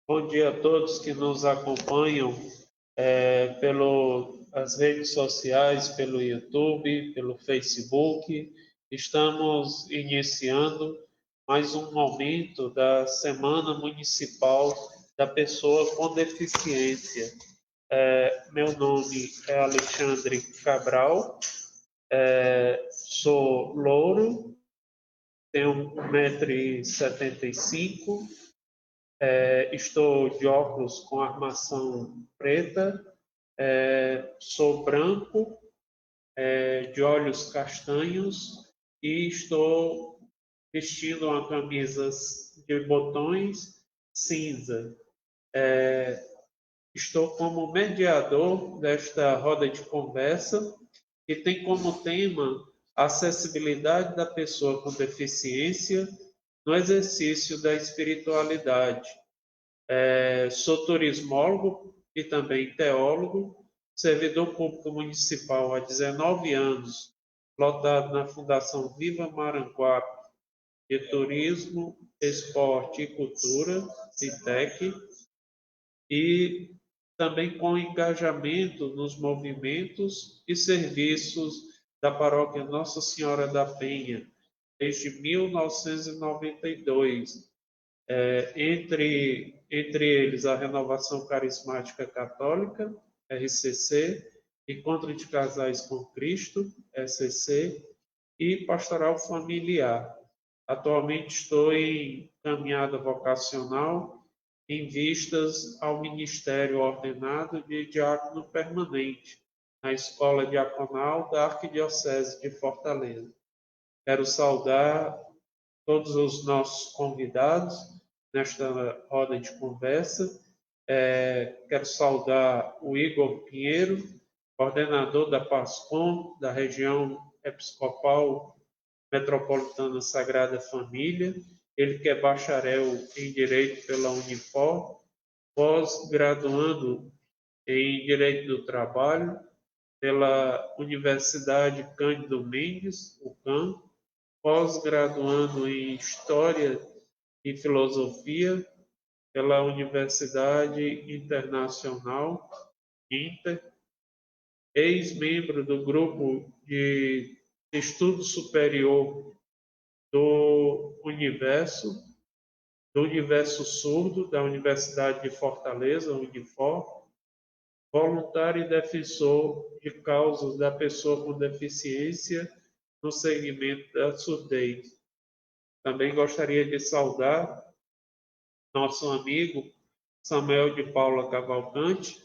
Bom dia a todos que nos acompanham pelas redes sociais, pelo YouTube, pelo Facebook. Estamos iniciando mais um momento da Semana Municipal da Pessoa com Deficiência. Meu nome é Alexandre Cabral, sou louro, tenho 1,75 m. Estou de óculos com armação preta, sou branco, de olhos castanhos e estou vestindo uma camisa de botões cinza. Estou como mediador desta roda de conversa que tem como tema a acessibilidade da pessoa com deficiência no exercício da espiritualidade. Sou turismólogo e também teólogo, servidor público municipal há 19 anos, lotado na Fundação Viva Maranguape de Turismo, Esporte e Cultura, CITEC, e também com engajamento nos movimentos e serviços da paróquia Nossa Senhora da Penha, desde 1992. Entre eles a Renovação Carismática Católica, RCC, Encontro de Casais com Cristo, ECC, e Pastoral Familiar. Atualmente estou em caminhada vocacional em vistas ao ministério ordenado de diácono permanente na Escola Diaconal da Arquidiocese de Fortaleza. Quero saudar todos os nossos convidados nesta roda de conversa. Quero saudar o Igor Pinheiro, coordenador da PASCOM, da região episcopal metropolitana Sagrada Família, ele que é bacharel em Direito pela Unifor, pós-graduando em Direito do Trabalho pela Universidade Cândido Mendes, UCAM, pós-graduando em História e Filosofia pela Universidade Internacional, INTER, ex-membro do Grupo de Estudo Superior do Universo Surdo, da Universidade de Fortaleza, Unifor, voluntário e defensor de causas da pessoa com deficiência no segmento da surdez. Também gostaria de saudar nosso amigo Samuel de Paula Cavalcante,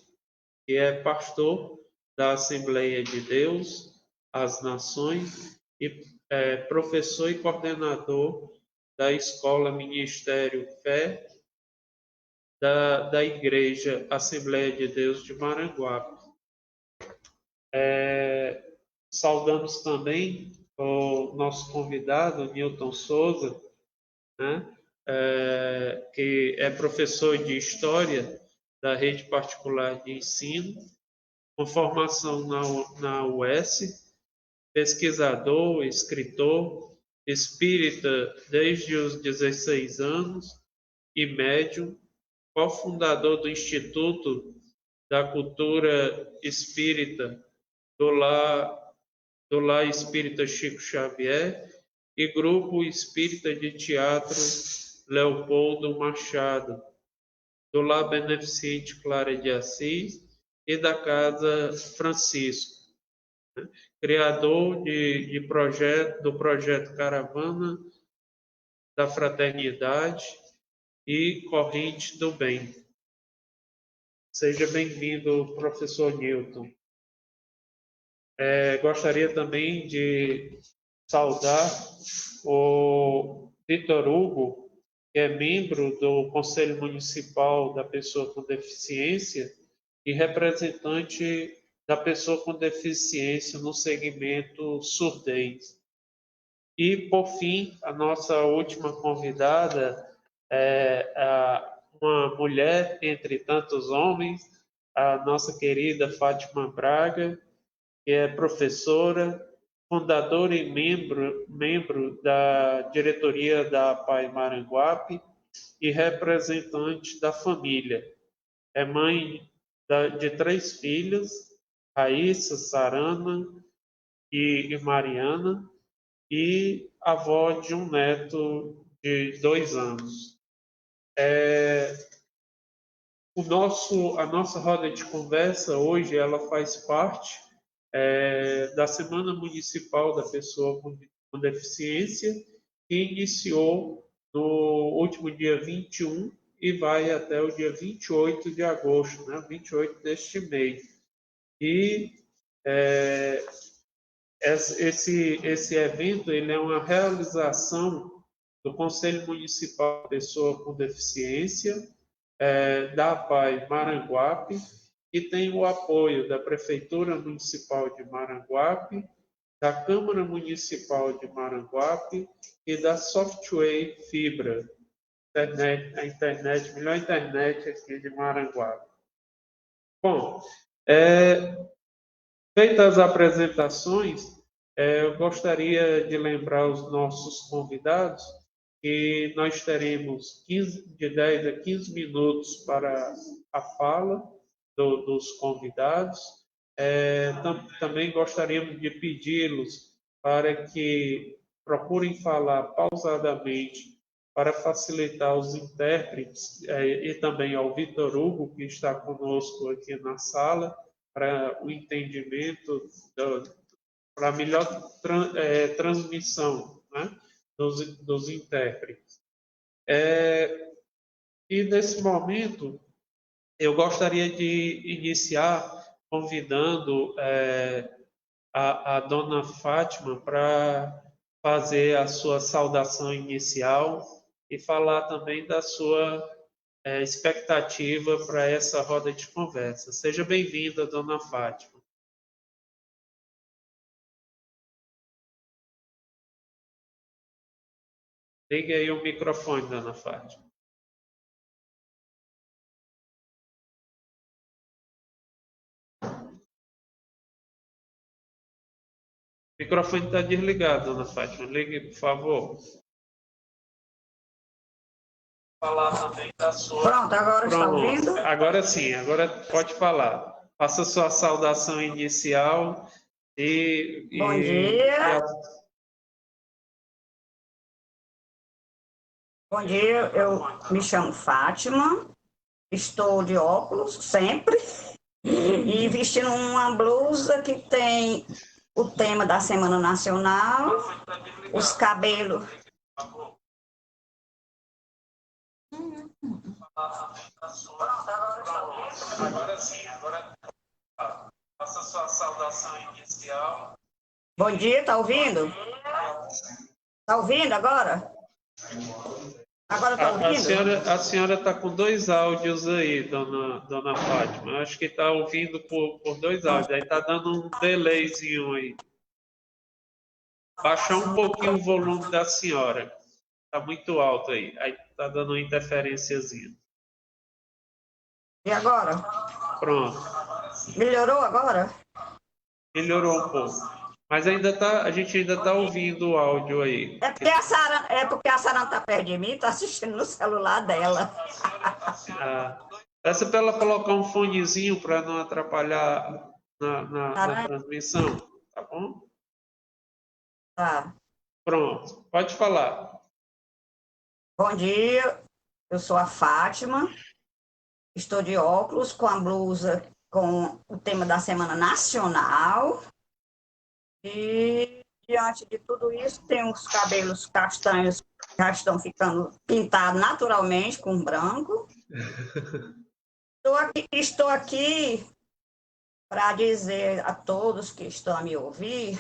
que é pastor da Assembleia de Deus, as Nações, e professor e coordenador da Escola Ministério Fé da Igreja Assembleia de Deus de Maranguape. Saudamos também o nosso convidado, Newton Souza, né? Que é professor de História da rede particular de ensino, com formação na UES, pesquisador, escritor, espírita desde os 16 anos e médium, cofundador do Instituto da Cultura Espírita do Lar Espírita Chico Xavier e Grupo Espírita de Teatro Leopoldo Machado, do Lar Beneficente Clara de Assis e da Casa Francisco, né? Criador do projeto Caravana da Fraternidade e Corrente do Bem. Seja bem-vindo, professor Newton. Gostaria também de saudar o Vitor Hugo, que é membro do Conselho Municipal da Pessoa com Deficiência e representante da pessoa com deficiência no segmento surdez. E, por fim, a nossa última convidada é uma mulher entre tantos homens, a nossa querida Fátima Braga, que é professora, fundadora e membro da diretoria da APAE Maranguape e representante da família. É mãe de 3 filhas, Raíssa, Sarana e Mariana, e avó de um neto de 2 anos. A nossa roda de conversa hoje, ela faz parte da Semana Municipal da Pessoa com Deficiência, que iniciou no último dia 21 e vai até o dia 28 de agosto, né? 28 deste mês. E esse evento ele é uma realização do Conselho Municipal da Pessoa com Deficiência, da APAE Maranguape, e tem o apoio da Prefeitura Municipal de Maranguape, da Câmara Municipal de Maranguape e da Software Fibra, melhor internet aqui de Maranguape. Bom, feitas as apresentações, eu gostaria de lembrar os nossos convidados que nós teremos de 10 a 15 minutos para a fala dos convidados. Também gostaríamos de pedi-los para que procurem falar pausadamente para facilitar os intérpretes e também ao Vitor Hugo, que está conosco aqui na sala, para o entendimento, para a melhor transmissão, né, dos intérpretes. E nesse momento, eu gostaria de iniciar convidando a dona Fátima para fazer a sua saudação inicial e falar também da sua expectativa para essa roda de conversa. Seja bem-vinda, dona Fátima. Ligue aí o microfone, dona Fátima. O microfone está desligado, dona Fátima. Ligue, por favor. Falar também da sua... Pronto, agora está ouvindo? Agora sim, agora pode falar. Faça sua saudação inicial Bom dia. Bom dia, eu me chamo Fátima, estou de óculos sempre e vestindo uma blusa que tem o tema da Semana Nacional, os cabelos... Agora sim, agora faça sua saudação inicial. Bom dia, tá ouvindo? Tá ouvindo agora? Agora tá ouvindo? A senhora está com 2 áudios aí, dona Fátima. Acho que está ouvindo por 2 áudios. Aí está dando um delayzinho aí. Baixar um pouquinho o volume da senhora. Está muito alto aí. Aí está dando uma interferênciazinha. E agora? Pronto. Melhorou agora? Melhorou um pouco. Mas a gente ainda está ouvindo o áudio aí. É porque a Sarana está perto de mim, está assistindo no celular dela. Peça para ela colocar um fonezinho para não atrapalhar na transmissão, tá bom? Tá. Pronto, pode falar. Bom dia, eu sou a Fátima, estou de óculos com a blusa com o tema da Semana Nacional e diante de tudo isso tem os cabelos castanhos que já estão ficando pintados naturalmente com branco. Estou aqui para dizer a todos que estão a me ouvir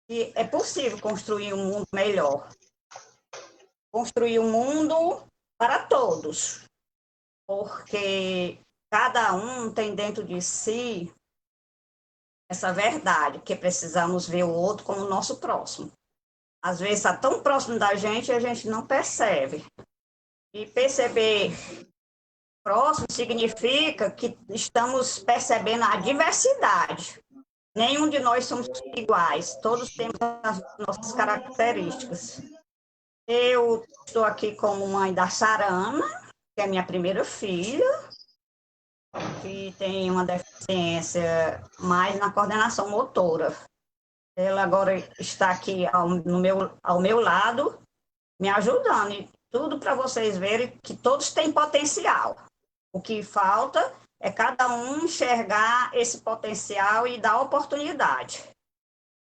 que é possível construir um mundo melhor. Construir um mundo para todos, porque cada um tem dentro de si essa verdade, que precisamos ver o outro como o nosso próximo. Às vezes está tão próximo da gente e a gente não percebe. E perceber próximo significa que estamos percebendo a diversidade. Nenhum de nós somos iguais, todos temos as nossas características. Eu estou aqui como mãe da Sarana, que é minha primeira filha, que tem uma deficiência mais na coordenação motora. Ela agora está aqui ao meu lado, me ajudando. E tudo para vocês verem que todos têm potencial. O que falta é cada um enxergar esse potencial e dar oportunidade.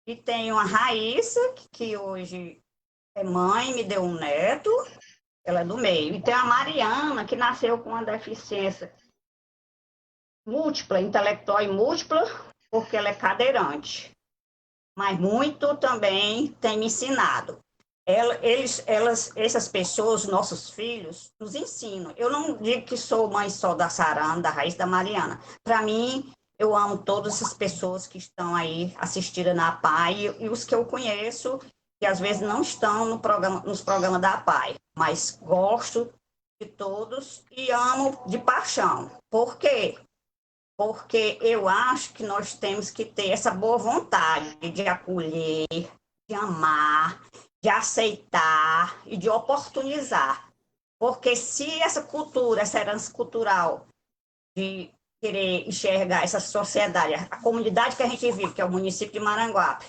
E tenho a Raíssa, que hoje é mãe, me deu um neto, ela é do meio. E tem a Mariana, que nasceu com uma deficiência múltipla, intelectual e múltipla, porque ela é cadeirante. Mas muito também tem me ensinado. Essas pessoas, nossos filhos, nos ensinam. Eu não digo que sou mãe só da Sarana, da Raíssa, da Mariana. Para mim, eu amo todas essas pessoas que estão aí assistindo na APAE e os que eu conheço, que às vezes não estão nos programas da APAE, mas gosto de todos e amo de paixão. Por quê? Porque eu acho que nós temos que ter essa boa vontade de acolher, de amar, de aceitar e de oportunizar. Porque se essa cultura, essa herança cultural de querer enxergar essa sociedade, a comunidade que a gente vive, que é o município de Maranguape,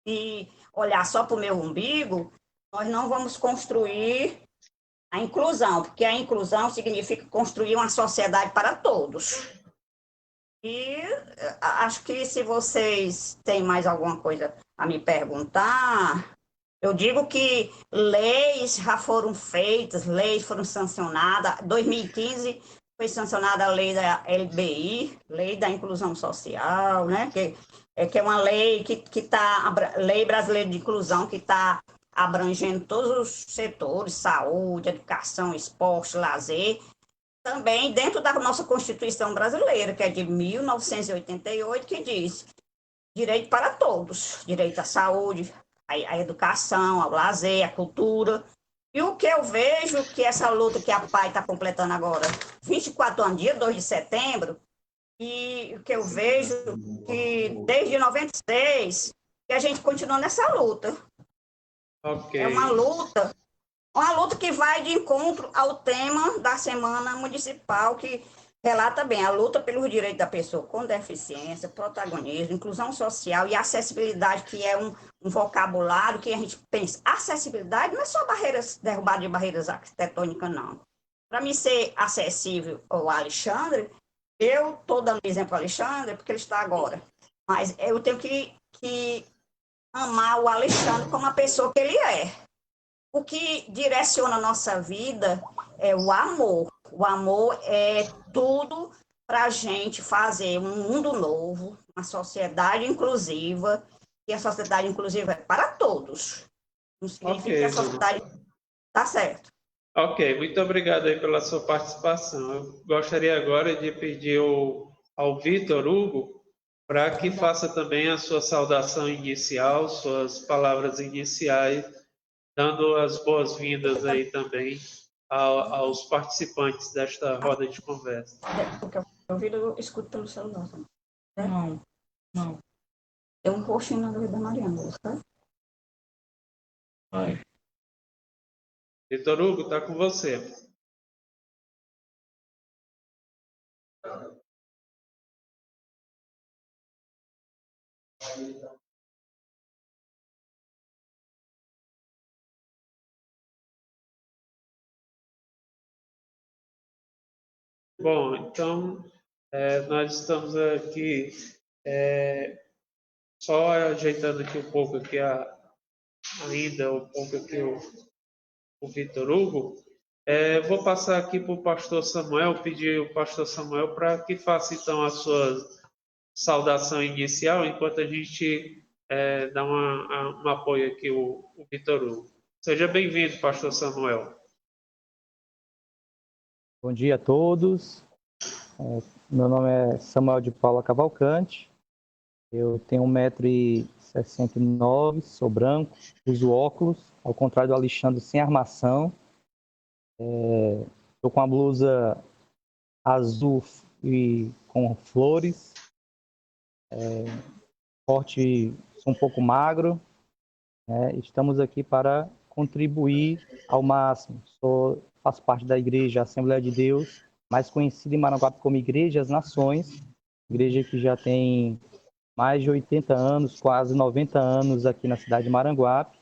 e olhar só para o meu umbigo, nós não vamos construir a inclusão, porque a inclusão significa construir uma sociedade para todos. E acho que se vocês têm mais alguma coisa a me perguntar, eu digo que leis já foram feitas, leis foram sancionadas. Em 2015 foi sancionada a lei da LBI, Lei da Inclusão Social, né? Que é uma lei que está, Lei Brasileira de Inclusão, que está abrangendo todos os setores, saúde, educação, esporte, lazer, também dentro da nossa Constituição brasileira, que é de 1988, que diz direito para todos, direito à saúde, à educação, ao lazer, à cultura. E o que eu vejo que essa luta que a PAI está completando agora, 24 anos, dia 2 de setembro, e o que eu vejo que desde 96, que a gente continua nessa luta. Ok. É uma luta que vai de encontro ao tema da Semana Municipal, que relata bem a luta pelos direitos da pessoa com deficiência, protagonismo, inclusão social e acessibilidade, que é um vocabulário que a gente pensa. Acessibilidade não é só derrubada de barreiras arquitetônicas, não. Para mim ser acessível ao Alexandre, eu estou dando exemplo ao Alexandre, porque ele está agora, mas eu tenho que amar o Alexandre como a pessoa que ele é. O que direciona a nossa vida é o amor. O amor é tudo para a gente fazer um mundo novo, uma sociedade inclusiva, e a sociedade inclusiva é para todos. Não significa que a sociedade está certo. Ok, muito obrigado aí pela sua participação. Eu gostaria agora de pedir ao Vitor Hugo para que faça também a sua saudação inicial, suas palavras iniciais, dando as boas-vindas aí também aos participantes desta roda de conversa. Porque eu escuto pelo celular. Não, não. Tem um postinho na vida da Mariana, sabe? Vai. Vitor Hugo, está com você. Bom, então nós estamos aqui só ajeitando aqui um pouco aqui ainda um pouco aqui o Vitor Hugo. Vou passar aqui para o pastor Samuel, pedir o pastor Samuel para que faça então a sua saudação inicial, enquanto a gente dá um apoio aqui o Vitor Hugo. Seja bem-vindo, pastor Samuel. Bom dia a todos. Meu nome é Samuel de Paula Cavalcante. Eu tenho 1,69 m, sou branco, uso óculos, ao contrário do Alexandre, sem armação. Estou com a blusa azul e com flores. Sou um pouco magro. Estamos aqui para contribuir ao máximo. Faço parte da Igreja Assembleia de Deus, mais conhecida em Maranguape como Igreja das Nações, igreja que já tem mais de 80 anos, quase 90 anos aqui na cidade de Maranguape.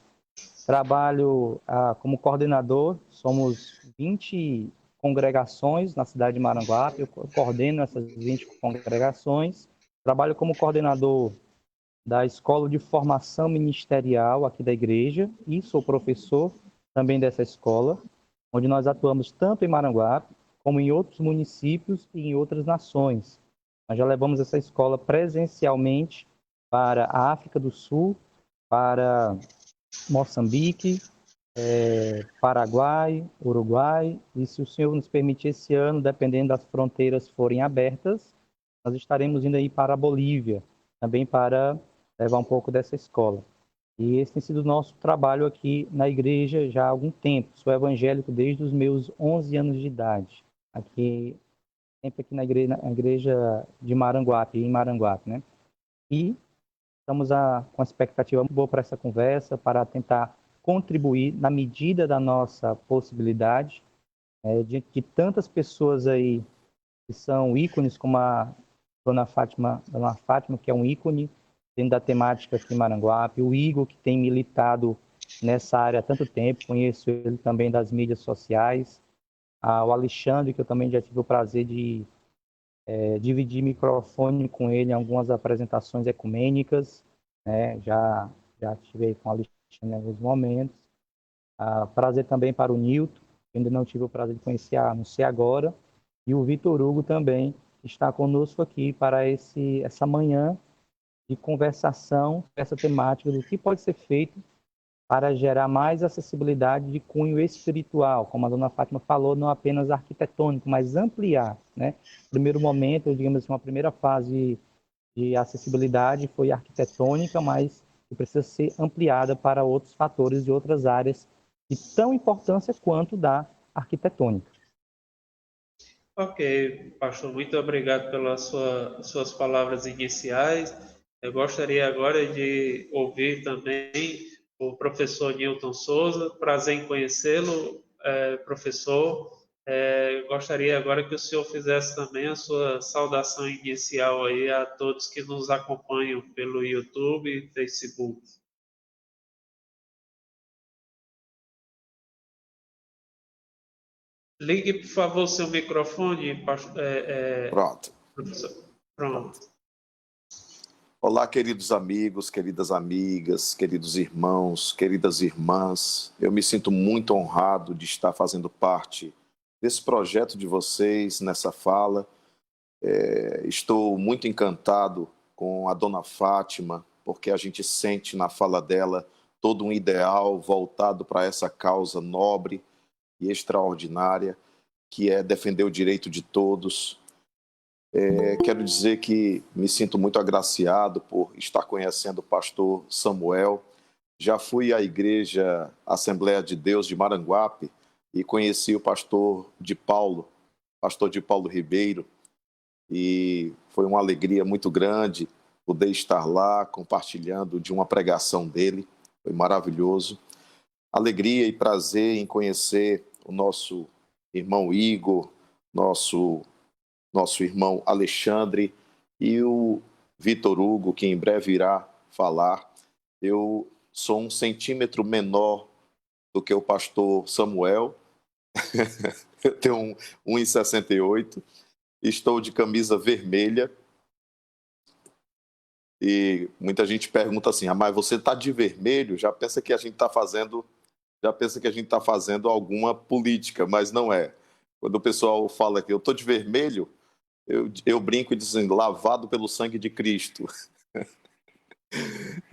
Trabalho como coordenador, somos 20 congregações na cidade de Maranguape, eu coordeno essas 20 congregações. Trabalho como coordenador da Escola de Formação Ministerial aqui da igreja e sou professor também dessa escola, onde nós atuamos tanto em Maranguape como em outros municípios e em outras nações. Nós já levamos essa escola presencialmente para a África do Sul, para Moçambique, Paraguai, Uruguai, e se o Senhor nos permitir esse ano, dependendo das fronteiras forem abertas, nós estaremos indo aí para a Bolívia, também para levar um pouco dessa escola. E esse tem sido o nosso trabalho aqui na igreja já há algum tempo. Sou evangélico desde os meus 11 anos de idade, sempre aqui na igreja de Maranguape, em Maranguape, né? E estamos com a expectativa muito boa para essa conversa, para tentar contribuir na medida da nossa possibilidade, diante de tantas pessoas aí que são ícones, como a Dona Fátima, que é um ícone dentro da temática aqui em Maranguape, o Igor, que tem militado nessa área há tanto tempo, conheço ele também das mídias sociais, o Alexandre, que eu também já tive o prazer de dividir microfone com ele em algumas apresentações ecumênicas, né? Já estive aí com o Alexandre em alguns momentos. Prazer também para o Nilton, que ainda não tive o prazer de conhecer, não sei agora, e o Vitor Hugo também está conosco aqui para essa manhã de conversação, essa temática do que pode ser feito para gerar mais acessibilidade de cunho espiritual, como a dona Fátima falou, não apenas arquitetônico, mas ampliar, né? Primeiro momento, digamos assim, uma primeira fase de acessibilidade foi arquitetônica, mas que precisa ser ampliada para outros fatores de outras áreas de tão importância quanto da arquitetônica. Ok, pastor, muito obrigado pelas suas palavras iniciais. Eu gostaria agora de ouvir também o professor Nilton Souza. Prazer em conhecê-lo, professor. Gostaria agora que o senhor fizesse também a sua saudação inicial aí a todos que nos acompanham pelo YouTube e Facebook. Ligue, por favor, seu microfone, Pronto. professor. Pronto. Olá, queridos amigos, queridas amigas, queridos irmãos, queridas irmãs. Eu me sinto muito honrado de estar fazendo parte desse projeto de vocês, nessa fala. Estou muito encantado com a dona Fátima, porque a gente sente na fala dela todo um ideal voltado para essa causa nobre e extraordinária, que é defender o direito de todos. Quero dizer que me sinto muito agraciado por estar conhecendo o pastor Samuel. Já fui à Igreja Assembleia de Deus de Maranguape e conheci o pastor de Paulo Ribeiro, e foi uma alegria muito grande poder estar lá compartilhando de uma pregação dele. Foi maravilhoso. Alegria e prazer em conhecer o nosso irmão Igor, nosso irmão Alexandre e o Vitor Hugo, que em breve irá falar. Eu sou 1 centímetro menor do que o pastor Samuel. Eu tenho 1,68, estou de camisa vermelha. E muita gente pergunta assim: mas você está de vermelho? Já pensa que a gente está fazendo alguma política, mas não é. Quando o pessoal fala que eu estou de vermelho, eu brinco e digo assim: lavado pelo sangue de Cristo.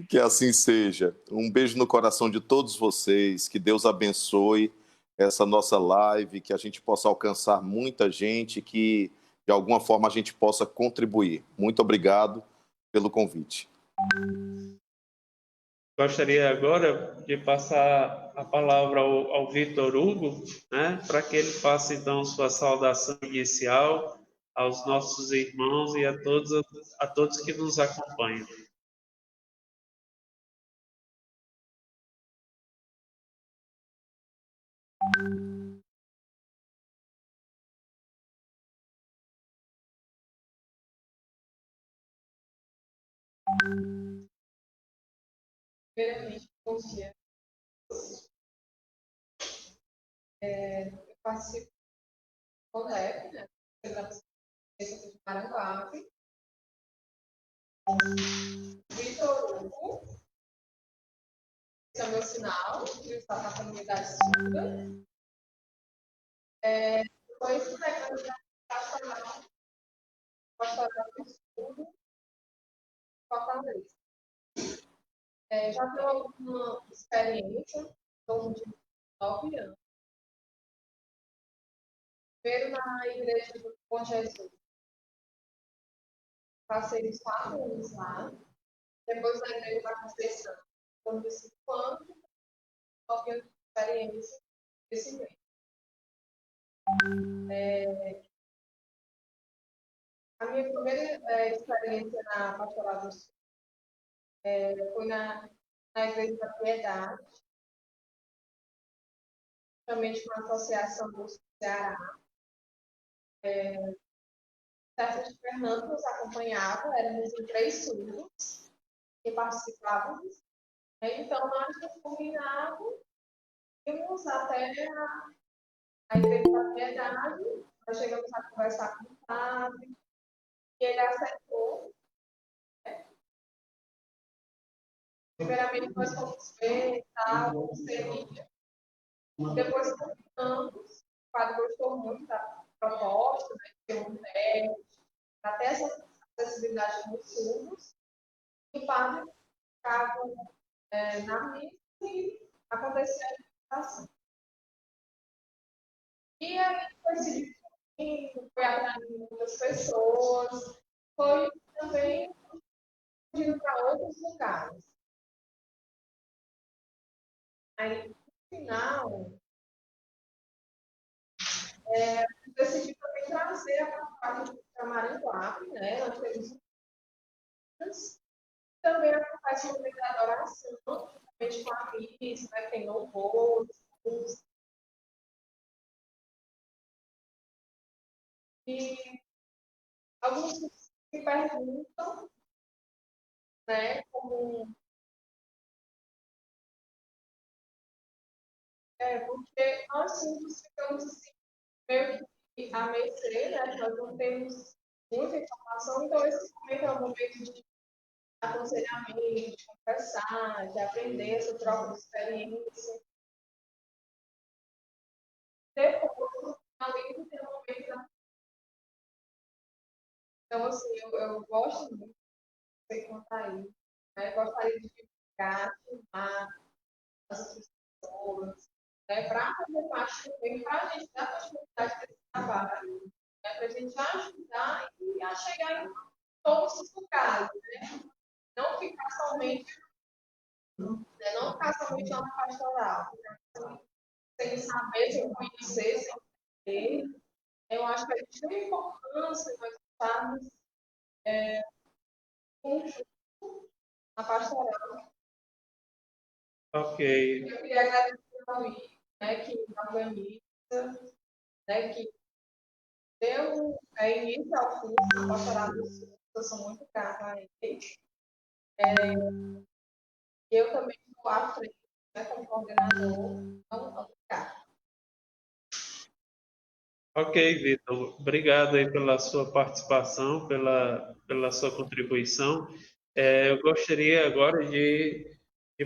Que assim seja. Um beijo no coração de todos vocês, que Deus abençoe essa nossa live, que a gente possa alcançar muita gente, que de alguma forma a gente possa contribuir. Muito obrigado pelo convite. Gostaria agora de passar a palavra ao Vitor Hugo, né, para que ele faça então sua saudação inicial aos nossos irmãos e a todos que nos acompanham. Primeiramente, bom dia. Eu participo do CONDEP, né? Da Presidência de Maranguape. Vitor Hugo, esse é o meu sinal, que está na comunidade surda. Depois, integrante da pastoral do estudo, Fortaleza. Já tenho alguma experiência, em torno de 9 anos. Primeiro na Igreja do Bom Jesus. Passei uns 4 anos lá. Depois na Igreja da Conceição. Foram de 5 anos, 9 anos de experiência nesse meio. A minha primeira experiência na Pastoral do Sul foi na Igreja da Piedade, justamente com a Associação do Ceará. César de Fernando nos acompanhava, éramos em 3 surdos que participávamos. Então, nós nos combinávamos, íamos até a Igreja da Piedade, nós chegamos a conversar com o padre, e ele aceitou. Primeiramente, nós fomos ver como seria. Depois, combinamos, o padre gostou muito da proposta, né, de ter um teste, até essa acessibilidade dos surdos, e o padre ficava na missa e acontecia a meditação. E aí foi se difundindo, foi atraindo muitas pessoas, foi também indo para outros lugares. Aí, no final, decidi também trazer a parte para Maranguape, né? Nós temos também acontece um momento de adoração, justamente com a missa, né? Tem louvores, música. E alguns me perguntam, né, como porque nós juntos ficamos assim, meio que a mercê, né? Nós não temos muita informação, então esse momento é um momento de aconselhamento, de conversar, de aprender essa troca de experiência. Depois, além do ter um momento da... Então, assim, eu gosto muito de contar isso. Né? Gostaria de divulgar, filmar as outras pessoas, né? Para fazer parte também, para a gente dar continuidade desse trabalho, né? Para a gente ajudar e a chegar em todos os lugares, né? Não ficar somente, né? Não ficar somente lá na pastoral, né? Sem saber, sem conhecer, sem entender. Eu acho que a gente tem importância nós estarmos juntos na pastoral. Ok. Eu queria agradecer ao Luiz, né, que organiza, né, que deu início ao curso na pastoral do Sul. Eu sou muito grata a ele. Eu também estou à frente, né, como coordenador. Então, obrigada. Ok, Vitor. Obrigado aí pela sua participação, pela sua contribuição. Eu gostaria agora de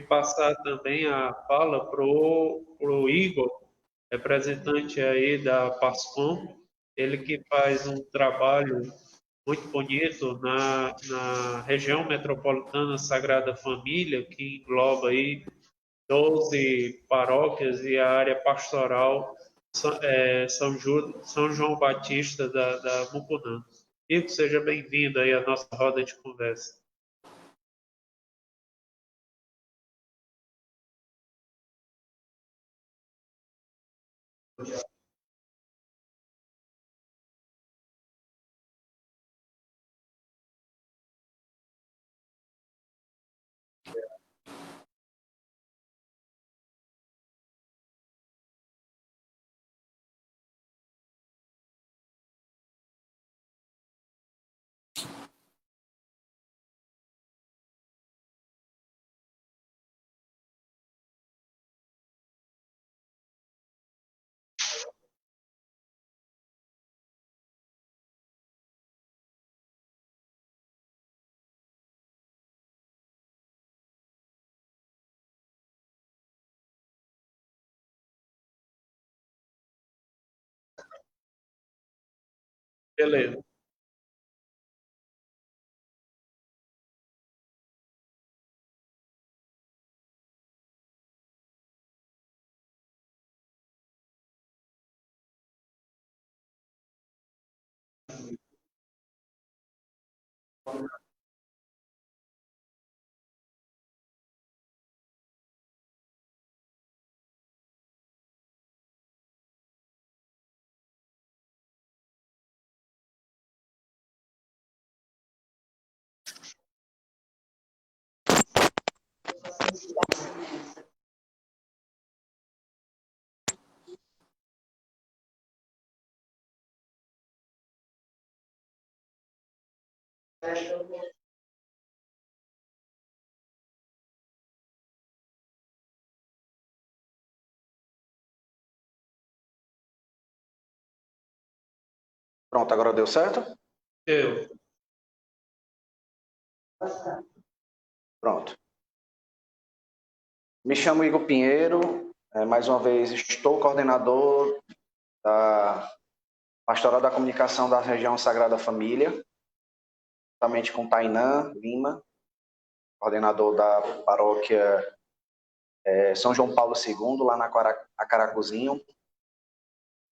passar também a fala para o Igor, representante aí da PASCOM, ele que faz um trabalho muito bonito na região metropolitana Sagrada Família, que engloba aí 12 paróquias e a área pastoral São João Batista da Mucunã. Igor, seja bem-vindo aí à nossa roda de conversa. Beleza. Pronto, agora deu certo? Eu. Pronto. Me chamo Igor Pinheiro, mais uma vez estou coordenador da Pastoral da Comunicação da região Sagrada Família, juntamente com Tainã Lima, coordenador da paróquia São João Paulo II, lá na Caracuzinho.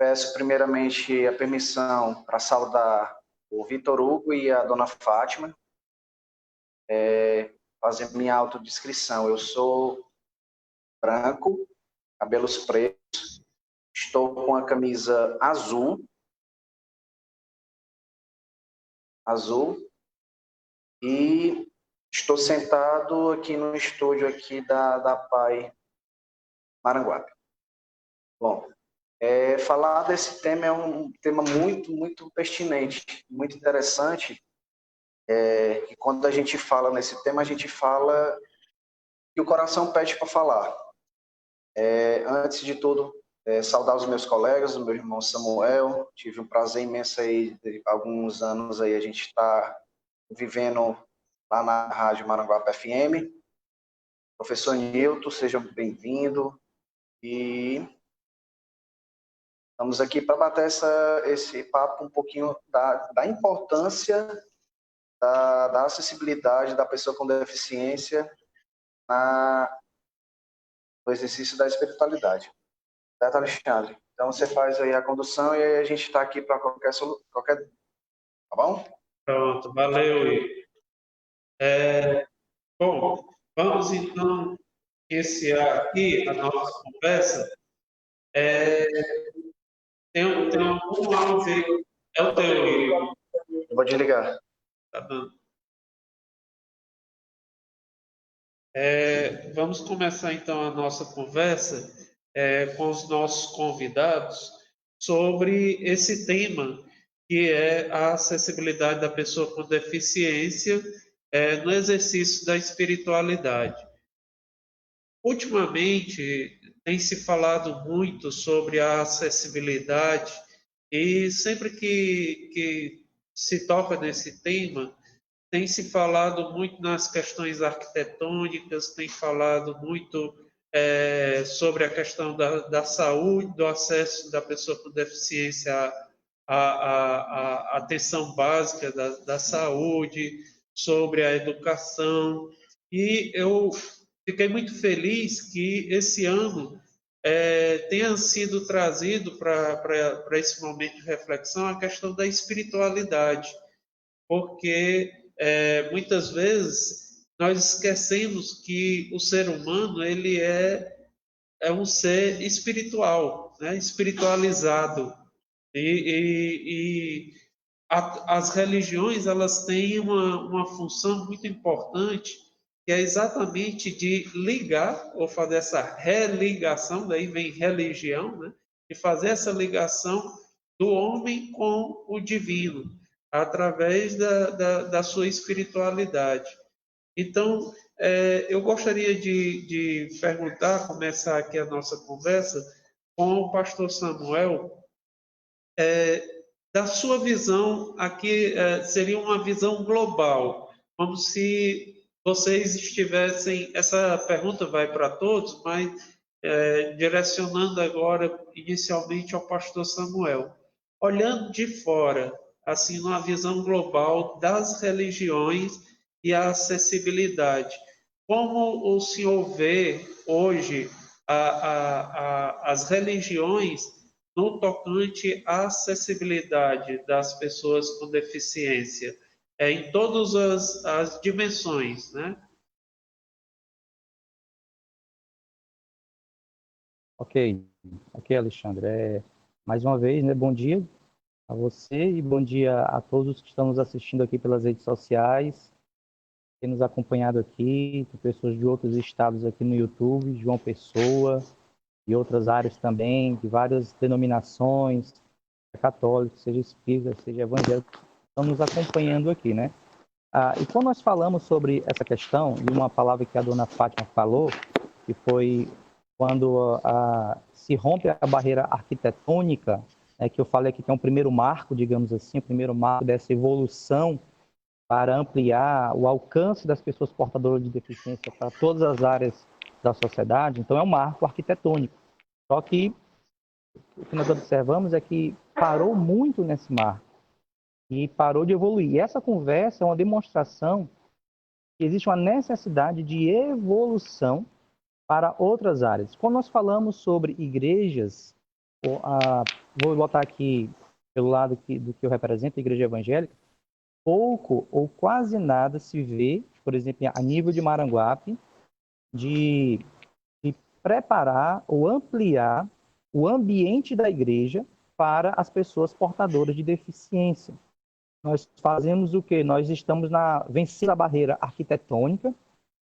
Peço primeiramente a permissão para saudar o Vitor Hugo e a dona Fátima, fazer minha autodescrição. Eu sou branco, cabelos pretos, estou com a camisa azul, e estou sentado aqui no estúdio aqui da PAI Maranguape. Bom, falar desse tema é um tema muito, muito pertinente, muito interessante, e quando a gente fala nesse tema, a gente fala que o coração pede para falar. Antes de tudo, saudar os meus colegas, o meu irmão Samuel. Tive um prazer imenso aí, de alguns anos aí a gente está vivendo lá na Rádio Maranguape FM. Professor Nilton, seja bem-vindo. E estamos aqui para bater esse papo um pouquinho da importância da acessibilidade da pessoa com deficiência no exercício da espiritualidade. Certo, Alexandre? Então você faz aí a condução e aí a gente está aqui para qualquer... Tá bom? Pronto, valeu, Igor. Bom, vamos então iniciar aqui a nossa conversa. Tem um áudio aí. É o teu, Igor. Eu vou desligar. Tá dando. Vamos começar então a nossa conversa com os nossos convidados sobre esse tema, que é a acessibilidade da pessoa com deficiência no exercício da espiritualidade. Ultimamente, tem se falado muito sobre a acessibilidade e sempre que se toca nesse tema, tem se falado muito nas questões arquitetônicas, tem falado muito sobre a questão da saúde, do acesso da pessoa com deficiência à atenção básica da saúde, sobre a educação. E eu fiquei muito feliz que esse ano tenha sido trazido para esse momento de reflexão a questão da espiritualidade, porque muitas vezes nós esquecemos que o ser humano ele é um ser espiritual, né? Espiritualizado, e as religiões elas têm uma função muito importante, que é exatamente de ligar ou fazer essa religação, daí vem religião, né? De fazer essa ligação do homem com o divino, através da sua espiritualidade. Então, eu gostaria de perguntar, começar aqui a nossa conversa com o pastor Samuel, da sua visão aqui, seria uma visão global, como se vocês estivessem, essa pergunta vai para todos, mas direcionando agora inicialmente ao pastor Samuel. Olhando de fora, assim, numa visão global das religiões e a acessibilidade. Como o senhor vê hoje as religiões no tocante à acessibilidade das pessoas com deficiência, em todas as dimensões, né? Ok, ok, Alexandre. Mais uma vez, né, bom dia a você e bom dia a todos que estão nos assistindo aqui pelas redes sociais, tem nos acompanhado aqui, tem pessoas de outros estados aqui no YouTube, João Pessoa e outras áreas também, de várias denominações, seja católico, seja espírita, seja evangélico, estão nos acompanhando aqui, né? E quando nós falamos sobre essa questão, e uma palavra que a dona Fátima falou, que foi quando se rompe a barreira arquitetônica, que eu falei aqui que é um primeiro marco, digamos assim, o primeiro marco dessa evolução para ampliar o alcance das pessoas portadoras de deficiência para todas as áreas da sociedade, então é um marco arquitetônico. Só que o que nós observamos é que parou muito nesse marco e parou de evoluir. E essa conversa é uma demonstração que existe uma necessidade de evolução para outras áreas. Quando nós falamos sobre igrejas, vou botar aqui pelo lado do que eu represento, a igreja evangélica, pouco ou quase nada se vê, por exemplo, a nível de Maranguape, de preparar ou ampliar o ambiente da igreja para as pessoas portadoras de deficiência. Nós fazemos o quê? Nós estamos vencendo a barreira arquitetônica,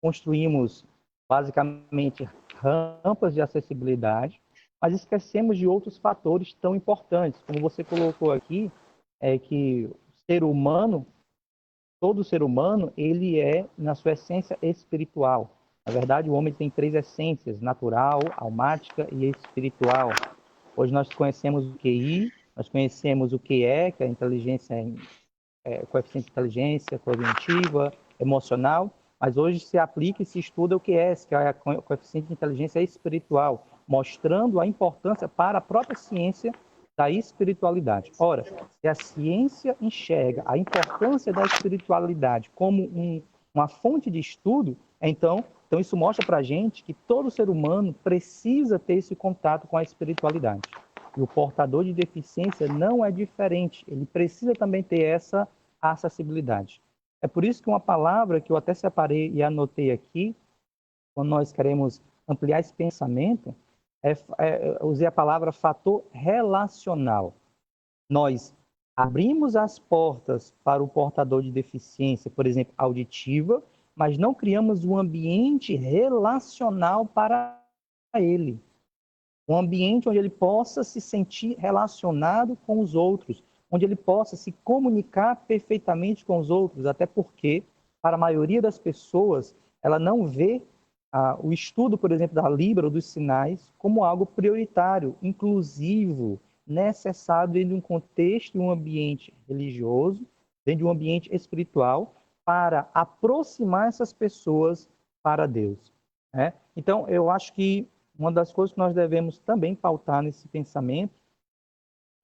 construímos basicamente rampas de acessibilidade, mas esquecemos de outros fatores tão importantes, como você colocou aqui, é que o ser humano, todo ser humano, ele é, na sua essência, espiritual. Na verdade, o homem tem 3 essências: natural, almática e espiritual. Hoje nós conhecemos o QI, nós conhecemos o QE, que é a inteligência, coeficiente de inteligência cognitiva, emocional, mas hoje se aplica e se estuda o QS, que é o coeficiente de inteligência espiritual, mostrando a importância para a própria ciência da espiritualidade. Ora, se a ciência enxerga a importância da espiritualidade como uma fonte de estudo, então isso mostra para a gente que todo ser humano precisa ter esse contato com a espiritualidade. E o portador de deficiência não é diferente, ele precisa também ter essa acessibilidade. É por isso que uma palavra que eu até separei e anotei aqui, quando nós queremos ampliar esse pensamento, usei a palavra fator relacional. Nós abrimos as portas para o portador de deficiência, por exemplo, auditiva, mas não criamos um ambiente relacional para ele. Um ambiente onde ele possa se sentir relacionado com os outros, onde ele possa se comunicar perfeitamente com os outros, até porque, para a maioria das pessoas, ela não vê o estudo, por exemplo, da Libra ou dos sinais como algo prioritário, inclusivo, necessário dentro de um contexto e um ambiente religioso, dentro de um ambiente espiritual, para aproximar essas pessoas para Deus. Né? Então, eu acho que uma das coisas que nós devemos também pautar nesse pensamento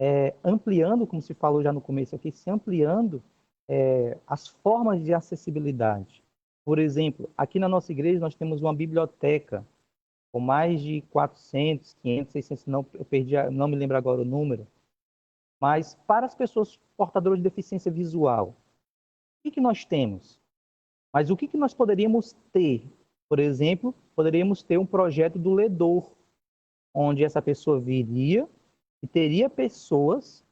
é ampliando, como se falou já no começo aqui, se ampliando as formas de acessibilidade. Por exemplo, aqui na nossa igreja nós temos uma biblioteca com mais de 400, 500, 600, não me lembro agora o número, mas para as pessoas portadoras de deficiência visual, o que nós temos? Mas o que nós poderíamos ter? Por exemplo, poderíamos ter um projeto do ledor, onde essa pessoa viria e teria pessoas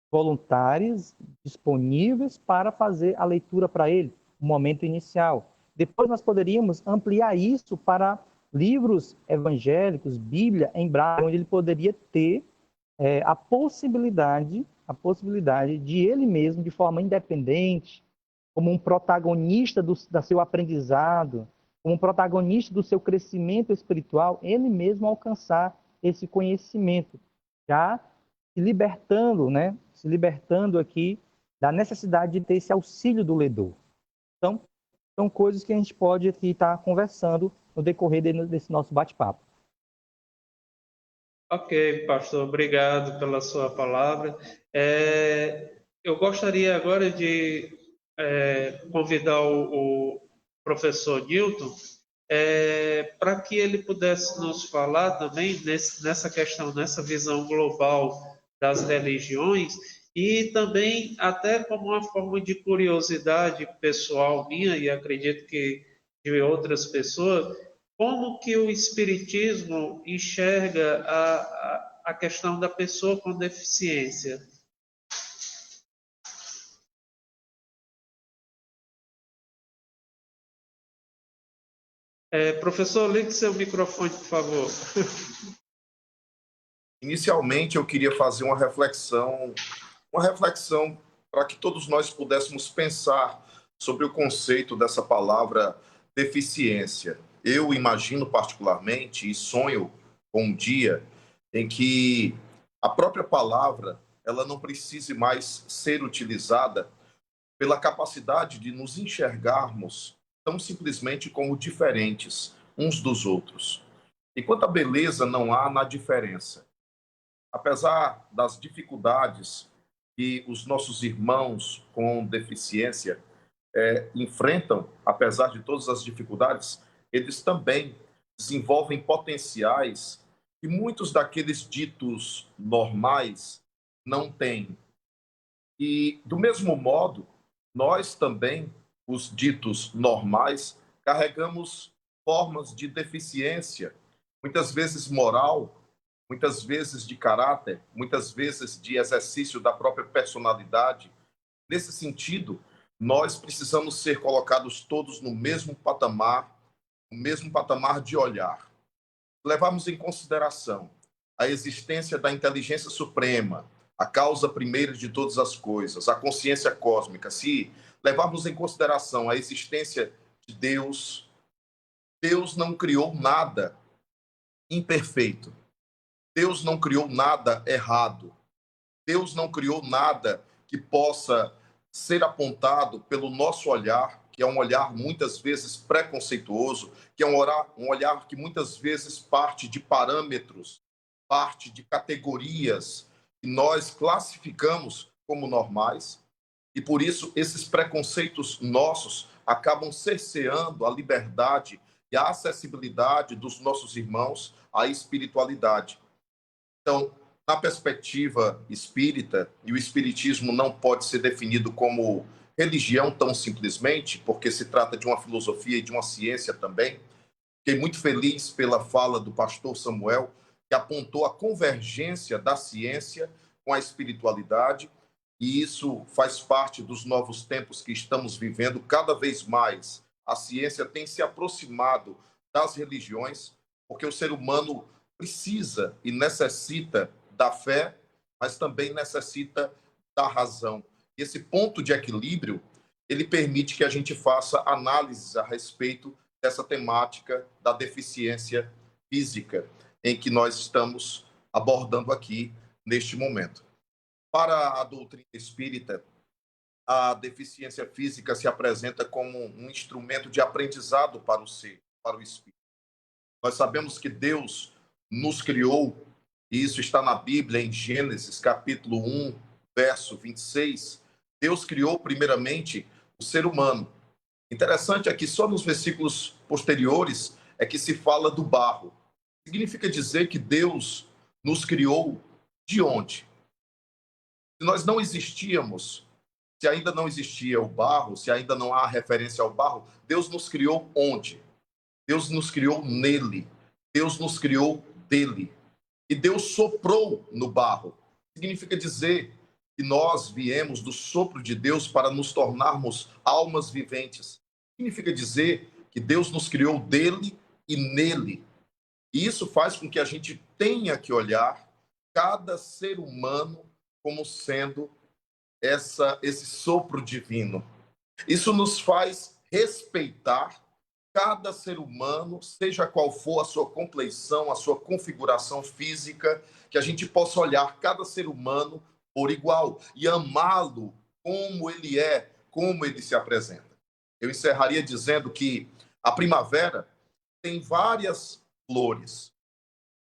voluntárias disponíveis para fazer a leitura para ele, no momento inicial. Depois nós poderíamos ampliar isso para livros evangélicos, Bíblia em braille, onde ele poderia ter a possibilidade de ele mesmo, de forma independente, como um protagonista do seu aprendizado, como um protagonista do seu crescimento espiritual, ele mesmo alcançar esse conhecimento, já se libertando, né? Se libertando aqui da necessidade de ter esse auxílio do ledor. Então, são coisas que a gente pode aqui estar conversando no decorrer desse nosso bate-papo. Ok, pastor, obrigado pela sua palavra. Eu gostaria agora de convidar o professor Newton para que ele pudesse nos falar também nessa questão, nessa visão global das religiões e também até como uma forma de curiosidade pessoal minha e acredito que de outras pessoas, como que o Espiritismo enxerga a questão da pessoa com deficiência. Professor, ligue seu microfone, por favor. Inicialmente, eu queria fazer uma reflexão para que todos nós pudéssemos pensar sobre o conceito dessa palavra deficiência. Eu imagino particularmente e sonho com um dia em que a própria palavra ela não precise mais ser utilizada pela capacidade de nos enxergarmos tão simplesmente como diferentes uns dos outros. E quanta beleza não há na diferença. Apesar das dificuldades que os nossos irmãos com deficiência enfrentam, apesar de todas as dificuldades, eles também desenvolvem potenciais que muitos daqueles ditos normais não têm. E, do mesmo modo, nós também, os ditos normais, carregamos formas de deficiência, muitas vezes moral, muitas vezes de caráter, muitas vezes de exercício da própria personalidade. Nesse sentido, nós precisamos ser colocados todos no mesmo patamar de olhar. Levarmos em consideração a existência da inteligência suprema, a causa primeira de todas as coisas, a consciência cósmica, se levarmos em consideração a existência de Deus, Deus não criou nada imperfeito. Deus não criou nada errado. Deus não criou nada que possa ser apontado pelo nosso olhar, que é um olhar muitas vezes preconceituoso, que é um olhar que muitas vezes parte de parâmetros, parte de categorias que nós classificamos como normais, e por isso esses preconceitos nossos acabam cerceando a liberdade e a acessibilidade dos nossos irmãos à espiritualidade. Então, na perspectiva espírita, e o espiritismo não pode ser definido como religião tão simplesmente, porque se trata de uma filosofia e de uma ciência também. Fiquei muito feliz pela fala do pastor Samuel, que apontou a convergência da ciência com a espiritualidade, e isso faz parte dos novos tempos que estamos vivendo. Cada vez mais a ciência tem se aproximado das religiões, porque o ser humano precisa e necessita da fé, mas também necessita da razão. E esse ponto de equilíbrio, ele permite que a gente faça análises a respeito dessa temática da deficiência física, em que nós estamos abordando aqui neste momento. Para a doutrina espírita, a deficiência física se apresenta como um instrumento de aprendizado para o ser, para o espírito. Nós sabemos que Deus nos criou, e isso está na Bíblia, em Gênesis, capítulo 1, verso 26. Deus criou primeiramente o ser humano. Interessante é que só nos versículos posteriores é que se fala do barro. Significa dizer que Deus nos criou de onde? Se nós não existíamos, se ainda não existia o barro, se ainda não há referência ao barro, Deus nos criou onde? Deus nos criou nele. Deus nos criou dele. E Deus soprou no barro. Significa dizer que nós viemos do sopro de Deus para nos tornarmos almas viventes. Significa dizer que Deus nos criou dele e nele. E isso faz com que a gente tenha que olhar cada ser humano como sendo esse sopro divino. Isso nos faz respeitar cada ser humano, seja qual for a sua compleição, a sua configuração física, que a gente possa olhar cada ser humano por igual e amá-lo como ele é, como ele se apresenta. Eu encerraria dizendo que a primavera tem várias flores.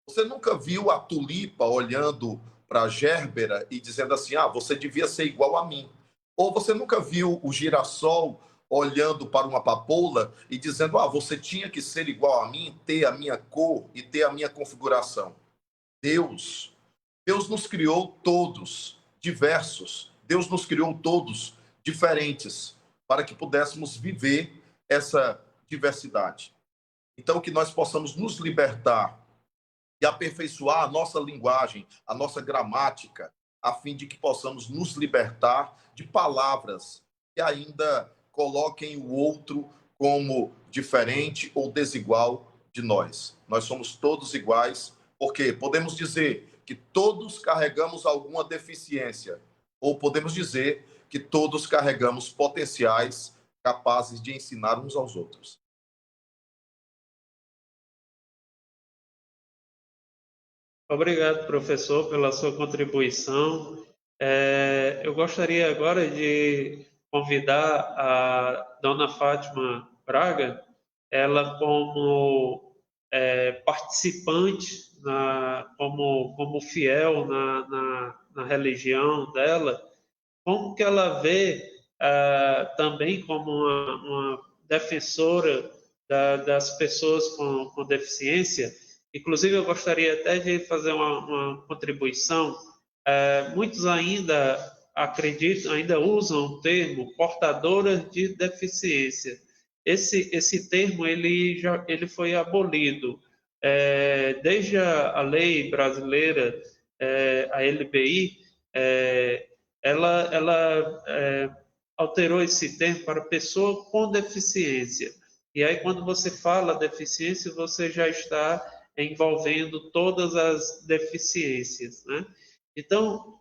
Você nunca viu a tulipa olhando para Gérbera e dizendo assim, você devia ser igual a mim. Ou você nunca viu o girassol olhando para uma papoula e dizendo, você tinha que ser igual a mim, ter a minha cor e ter a minha configuração. Deus nos criou todos diversos. Deus nos criou todos diferentes para que pudéssemos viver essa diversidade. Então, que nós possamos nos libertar e aperfeiçoar a nossa linguagem, a nossa gramática, a fim de que possamos nos libertar de palavras que ainda coloquem o outro como diferente ou desigual de nós. Nós somos todos iguais, porque podemos dizer que todos carregamos alguma deficiência, ou podemos dizer que todos carregamos potenciais capazes de ensinar uns aos outros. Obrigado, professor, pela sua contribuição. Eu gostaria agora de convidar a dona Fátima Braga, ela como participante, como fiel na religião dela, como que ela vê também como uma defensora das pessoas com deficiência. Inclusive, eu gostaria até de fazer uma contribuição. Muitos ainda acreditam, ainda usam o termo portadora de deficiência. Esse termo ele foi abolido. Desde a lei brasileira, a LBI, ela alterou esse termo para pessoa com deficiência. E aí, quando você fala deficiência, você já está envolvendo todas as deficiências, né? Então,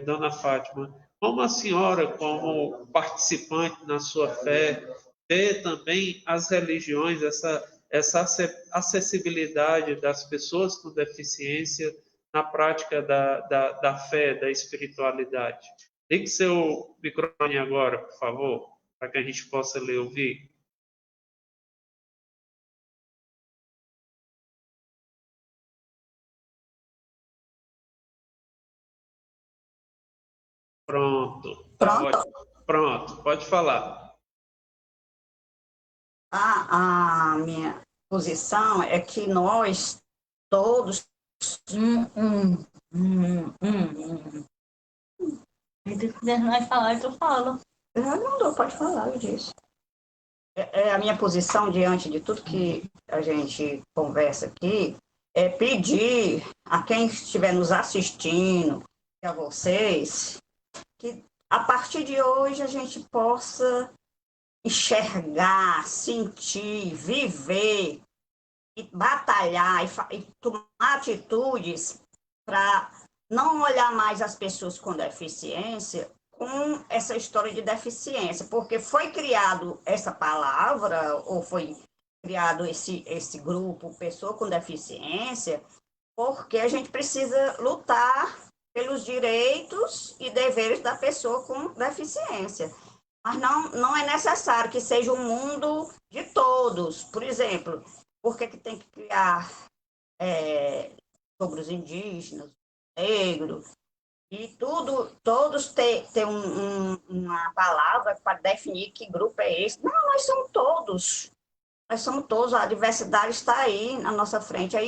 dona Fátima, como a senhora, como participante na sua fé, vê também as religiões, essa acessibilidade das pessoas com deficiência na prática da fé, da espiritualidade? Ligue seu microfone agora, por favor, para que a gente possa lhe ouvir. Pronto. Pronto. Pronto, pode falar. A minha posição é que nós todos. Se nós falar, tu fala. Não, pode falar, eu disse. A minha posição diante de tudo que a gente conversa aqui é pedir a quem estiver nos assistindo, a vocês, que a partir de hoje a gente possa enxergar, sentir, viver e batalhar e tomar atitudes para não olhar mais as pessoas com deficiência com essa história de deficiência, porque foi criado essa palavra, ou foi criado esse grupo, pessoa com deficiência, porque a gente precisa lutar pelos direitos e deveres da pessoa com deficiência. Mas não é necessário que seja um mundo de todos. Por exemplo, por que tem que criar sobre os indígenas, negros, e todos têm uma palavra para definir que grupo é esse? Não, nós somos todos. Nós somos todos, a diversidade está aí na nossa frente. A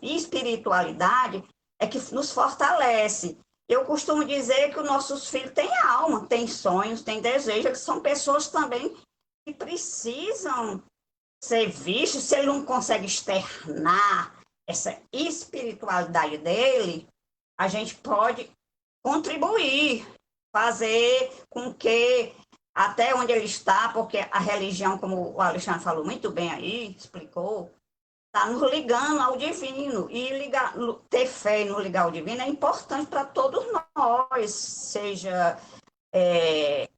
espiritualidade é que nos fortalece. Eu costumo dizer que os nossos filhos têm alma, têm sonhos, têm desejos, que são pessoas também que precisam ser vistos. Se ele não consegue externar essa espiritualidade dele, a gente pode contribuir, fazer com que até onde ele está, porque a religião, como o Alexandre falou muito bem aí, explicou, está nos ligando ao divino. E ter fé e nos ligar ao divino é importante para todos nós, seja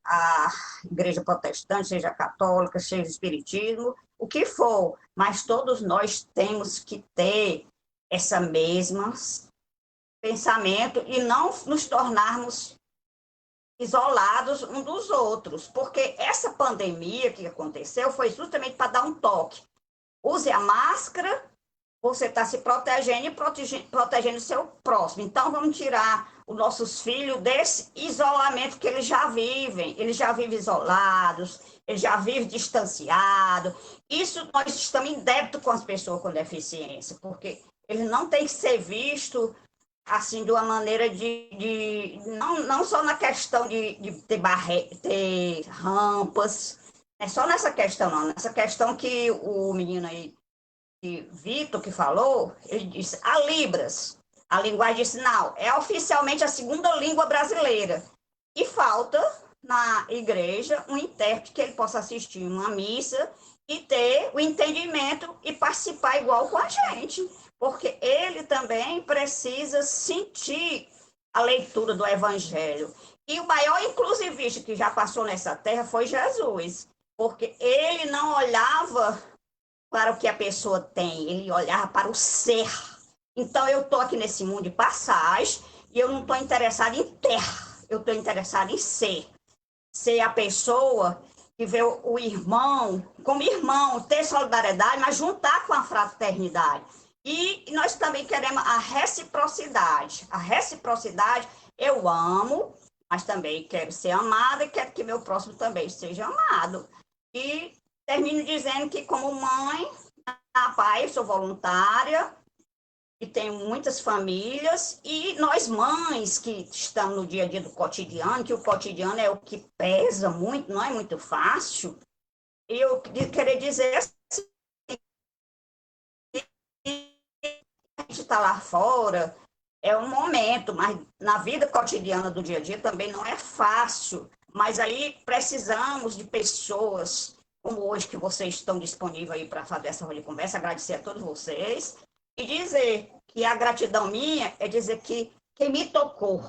a igreja protestante, seja a católica, seja o espiritismo, o que for. Mas todos nós temos que ter essa mesma pensamento e não nos tornarmos isolados um dos outros, porque essa pandemia que aconteceu foi justamente para dar um toque. Use a máscara você está se protegendo e protegendo o seu próximo. Então, vamos tirar os nossos filhos desse isolamento que eles já vivem. Eles já vivem isolados, eles já vivem distanciados. Isso nós estamos em débito com as pessoas com deficiência, porque eles não têm que ser vistos assim, de uma maneira não só na questão de ter rampas, é só nessa questão, não. Nessa questão que o menino aí, Vitor, que falou, ele disse, a Libras, a linguagem de sinal, é oficialmente a segunda língua brasileira. E falta na igreja um intérprete que ele possa assistir uma missa e ter o entendimento e participar igual com a gente, porque ele também precisa sentir a leitura do evangelho. E o maior inclusivista que já passou nessa terra foi Jesus, porque ele não olhava para o que a pessoa tem, ele olhava para o ser. Então, eu estou aqui nesse mundo de passagem e eu não estou interessada em ter, eu estou interessada em ser. Ser a pessoa que vê o irmão como irmão, ter solidariedade, mas juntar com a fraternidade. E nós também queremos a reciprocidade. A reciprocidade, eu amo, mas também quero ser amada e quero que meu próximo também seja amado. E termino dizendo que, como mãe, pai, eu sou voluntária e tenho muitas famílias, e nós mães que estamos no dia a dia do cotidiano, que o cotidiano é o que pesa muito, não é muito fácil, eu queria dizer assim, a gente está lá fora, é um momento, mas na vida cotidiana do dia a dia também não é fácil, mas aí precisamos de pessoas como hoje, que vocês estão disponíveis aí para fazer essa roda de conversa, agradecer a todos vocês e dizer que a gratidão minha é dizer que quem me tocou.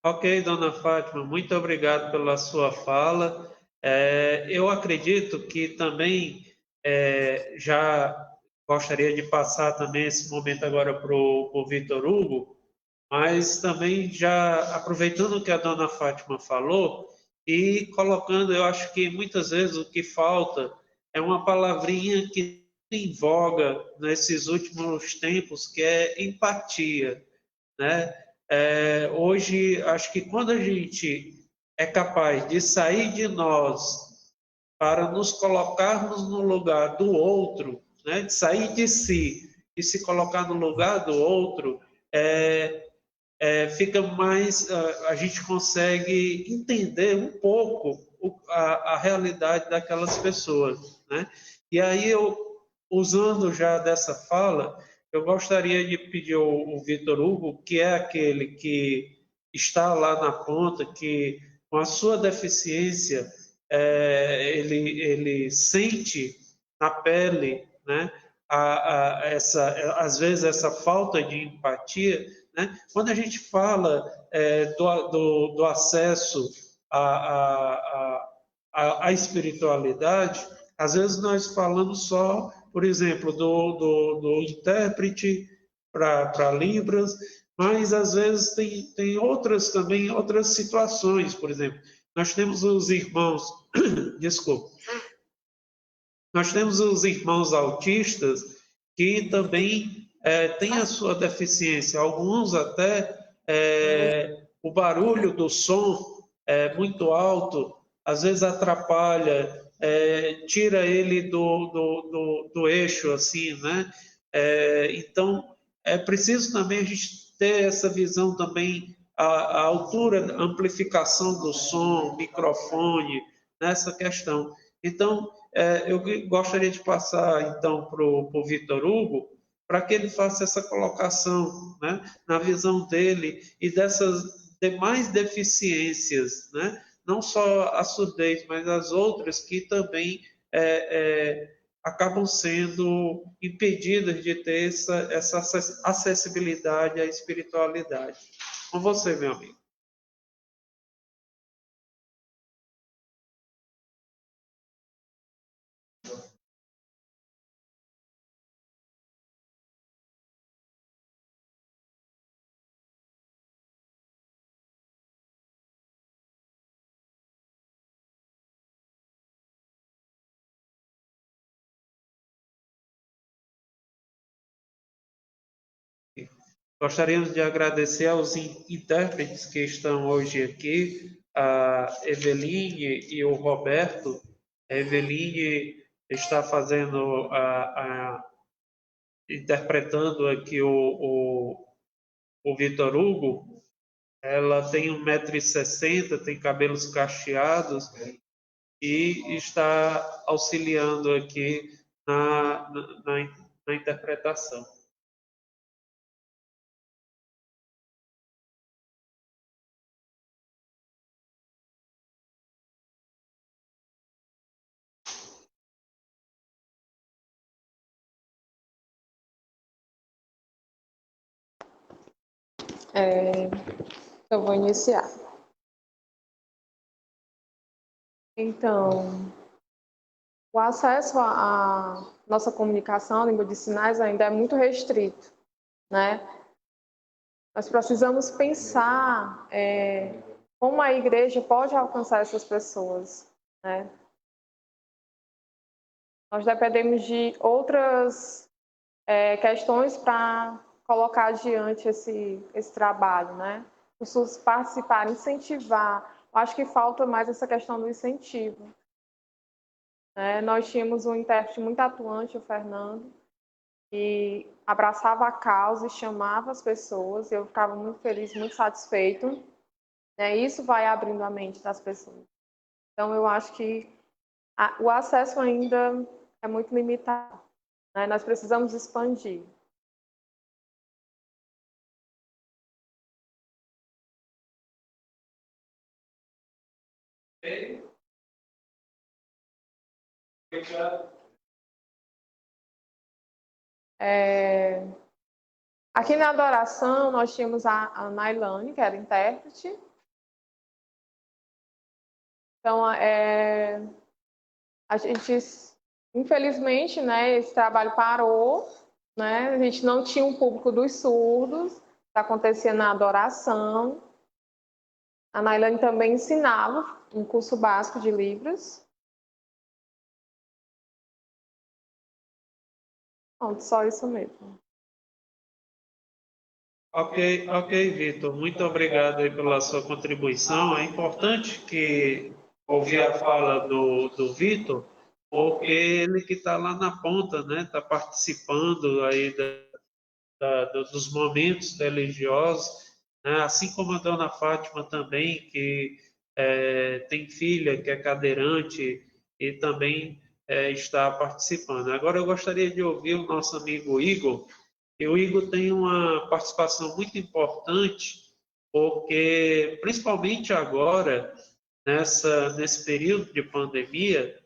Ok, dona Fátima, muito obrigado pela sua fala. Eu acredito que também já gostaria de passar também esse momento agora para o Vitor Hugo, mas também já aproveitando o que a dona Fátima falou e colocando, eu acho que muitas vezes o que falta é uma palavrinha que em voga nesses últimos tempos, que é empatia, né? Hoje, acho que quando a gente é capaz de sair de nós para nos colocarmos no lugar do outro, né? De sair de si e se colocar no lugar do outro, fica mais, a gente consegue entender um pouco a realidade daquelas pessoas, né? E aí eu, usando já dessa fala, eu gostaria de pedir ao Vitor Hugo, que é aquele que está lá na ponta, que com a sua deficiência, ele sente na pele, né? Às vezes essa falta de empatia, né? Quando a gente fala do acesso à espiritualidade, às vezes nós falamos só, por exemplo, do intérprete para Libras, mas às vezes tem outras também, outras situações, por exemplo. Nós temos os irmãos, desculpa, nós temos os irmãos autistas que também têm a sua deficiência. Alguns até o barulho do som é muito alto, às vezes atrapalha, tira ele do eixo, assim, né? Então, é preciso também a gente ter essa visão também, a altura, a amplificação do som, microfone, nessa questão. Então, eu gostaria de passar, então, para o Vitor Hugo, para que ele faça essa colocação, né, na visão dele e dessas demais deficiências, né, não só a surdez, mas as outras que também acabam sendo impedidas de ter essa acessibilidade à espiritualidade. Com você, meu amigo. Gostaríamos de agradecer aos intérpretes que estão hoje aqui, a Eveline e o Roberto. A Eveline está fazendo interpretando aqui o Vitor Hugo. Ela tem 1,60 m, tem cabelos cacheados e está auxiliando aqui na interpretação. Eu vou iniciar. Então, o acesso à nossa comunicação, à língua de sinais, ainda é muito restrito, né? Nós precisamos pensar como a igreja pode alcançar essas pessoas, né? Nós dependemos de outras questões para colocar adiante esse trabalho, né? As pessoas participarem, incentivar. Eu acho que falta mais essa questão do incentivo. Nós tínhamos um intérprete muito atuante, o Fernando, que abraçava a causa e chamava as pessoas. Eu ficava muito feliz, muito satisfeito. Isso vai abrindo a mente das pessoas. Então, eu acho que o acesso ainda é muito limitado. Nós precisamos expandir. Aqui na adoração, nós tínhamos a Nailane, que era intérprete. Então, a gente, infelizmente, esse trabalho parou. A gente não tinha um público dos surdos, que acontecia na adoração. A Nailane também ensinava um curso básico de Libras. Pronto, só isso mesmo. Ok, Vitor. Muito obrigado aí pela sua contribuição. É importante que ouvir a fala do Vitor, porque ele que está lá na ponta, né? Está participando aí dos momentos religiosos, né? Assim como a dona Fátima também, que tem filha que é cadeirante e também está participando. Agora eu gostaria de ouvir o nosso amigo Igor. E o Igor tem uma participação muito importante, porque principalmente agora, nesse período de pandemia,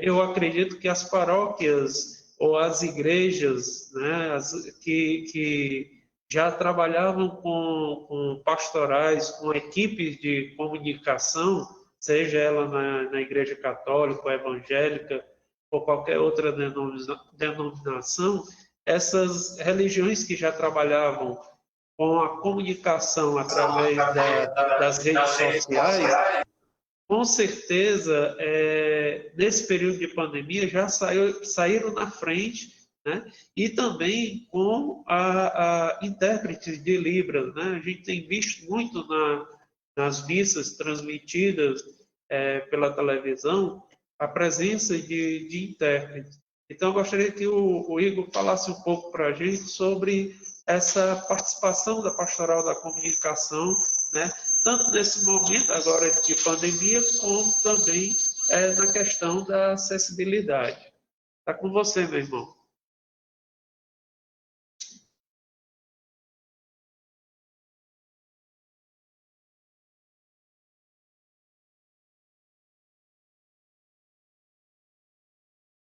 eu acredito que as paróquias ou as igrejas, né, que já trabalhavam com pastorais, com equipes de comunicação, seja ela na igreja católica ou evangélica ou qualquer outra denominação, essas religiões que já trabalhavam com a comunicação através das redes sociais, com certeza, nesse período de pandemia, já saíram na frente, né? E também com a intérprete de Libras, né? A gente tem visto muito nas missas transmitidas pela televisão a presença de intérpretes. Então, eu gostaria que o Igor falasse um pouco para a gente sobre essa participação da Pastoral da Comunicação, né? Tanto nesse momento agora de pandemia, como também na questão da acessibilidade. Está com você, meu irmão.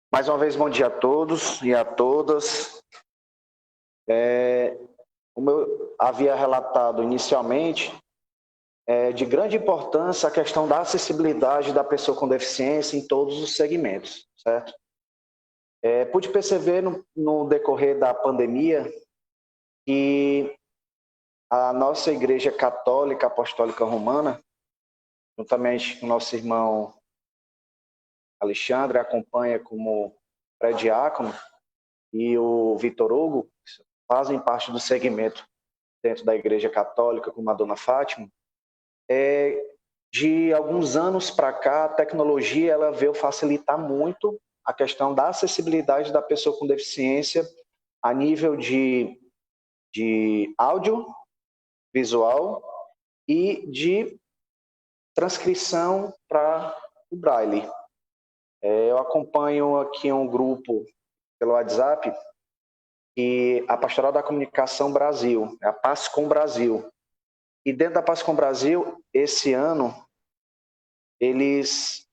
Mais uma vez, bom dia a todos e a todas. Como eu havia relatado inicialmente, é de grande importância a questão da acessibilidade da pessoa com deficiência em todos os segmentos, certo? Pude perceber no decorrer da pandemia que a nossa Igreja Católica Apostólica Romana, juntamente com o nosso irmão Alexandre, acompanha como pré-diácono, e o Vitor Hugo, fazem parte do segmento dentro da Igreja Católica, como a Dona Fátima, de alguns anos para cá, a tecnologia ela veio facilitar muito a questão da acessibilidade da pessoa com deficiência a nível de áudio, visual e de transcrição para o Braille. Eu acompanho aqui um grupo pelo WhatsApp e a Pastoral da Comunicação Brasil, a PASCOM Brasil. E dentro da PASCOM Brasil, esse ano, eles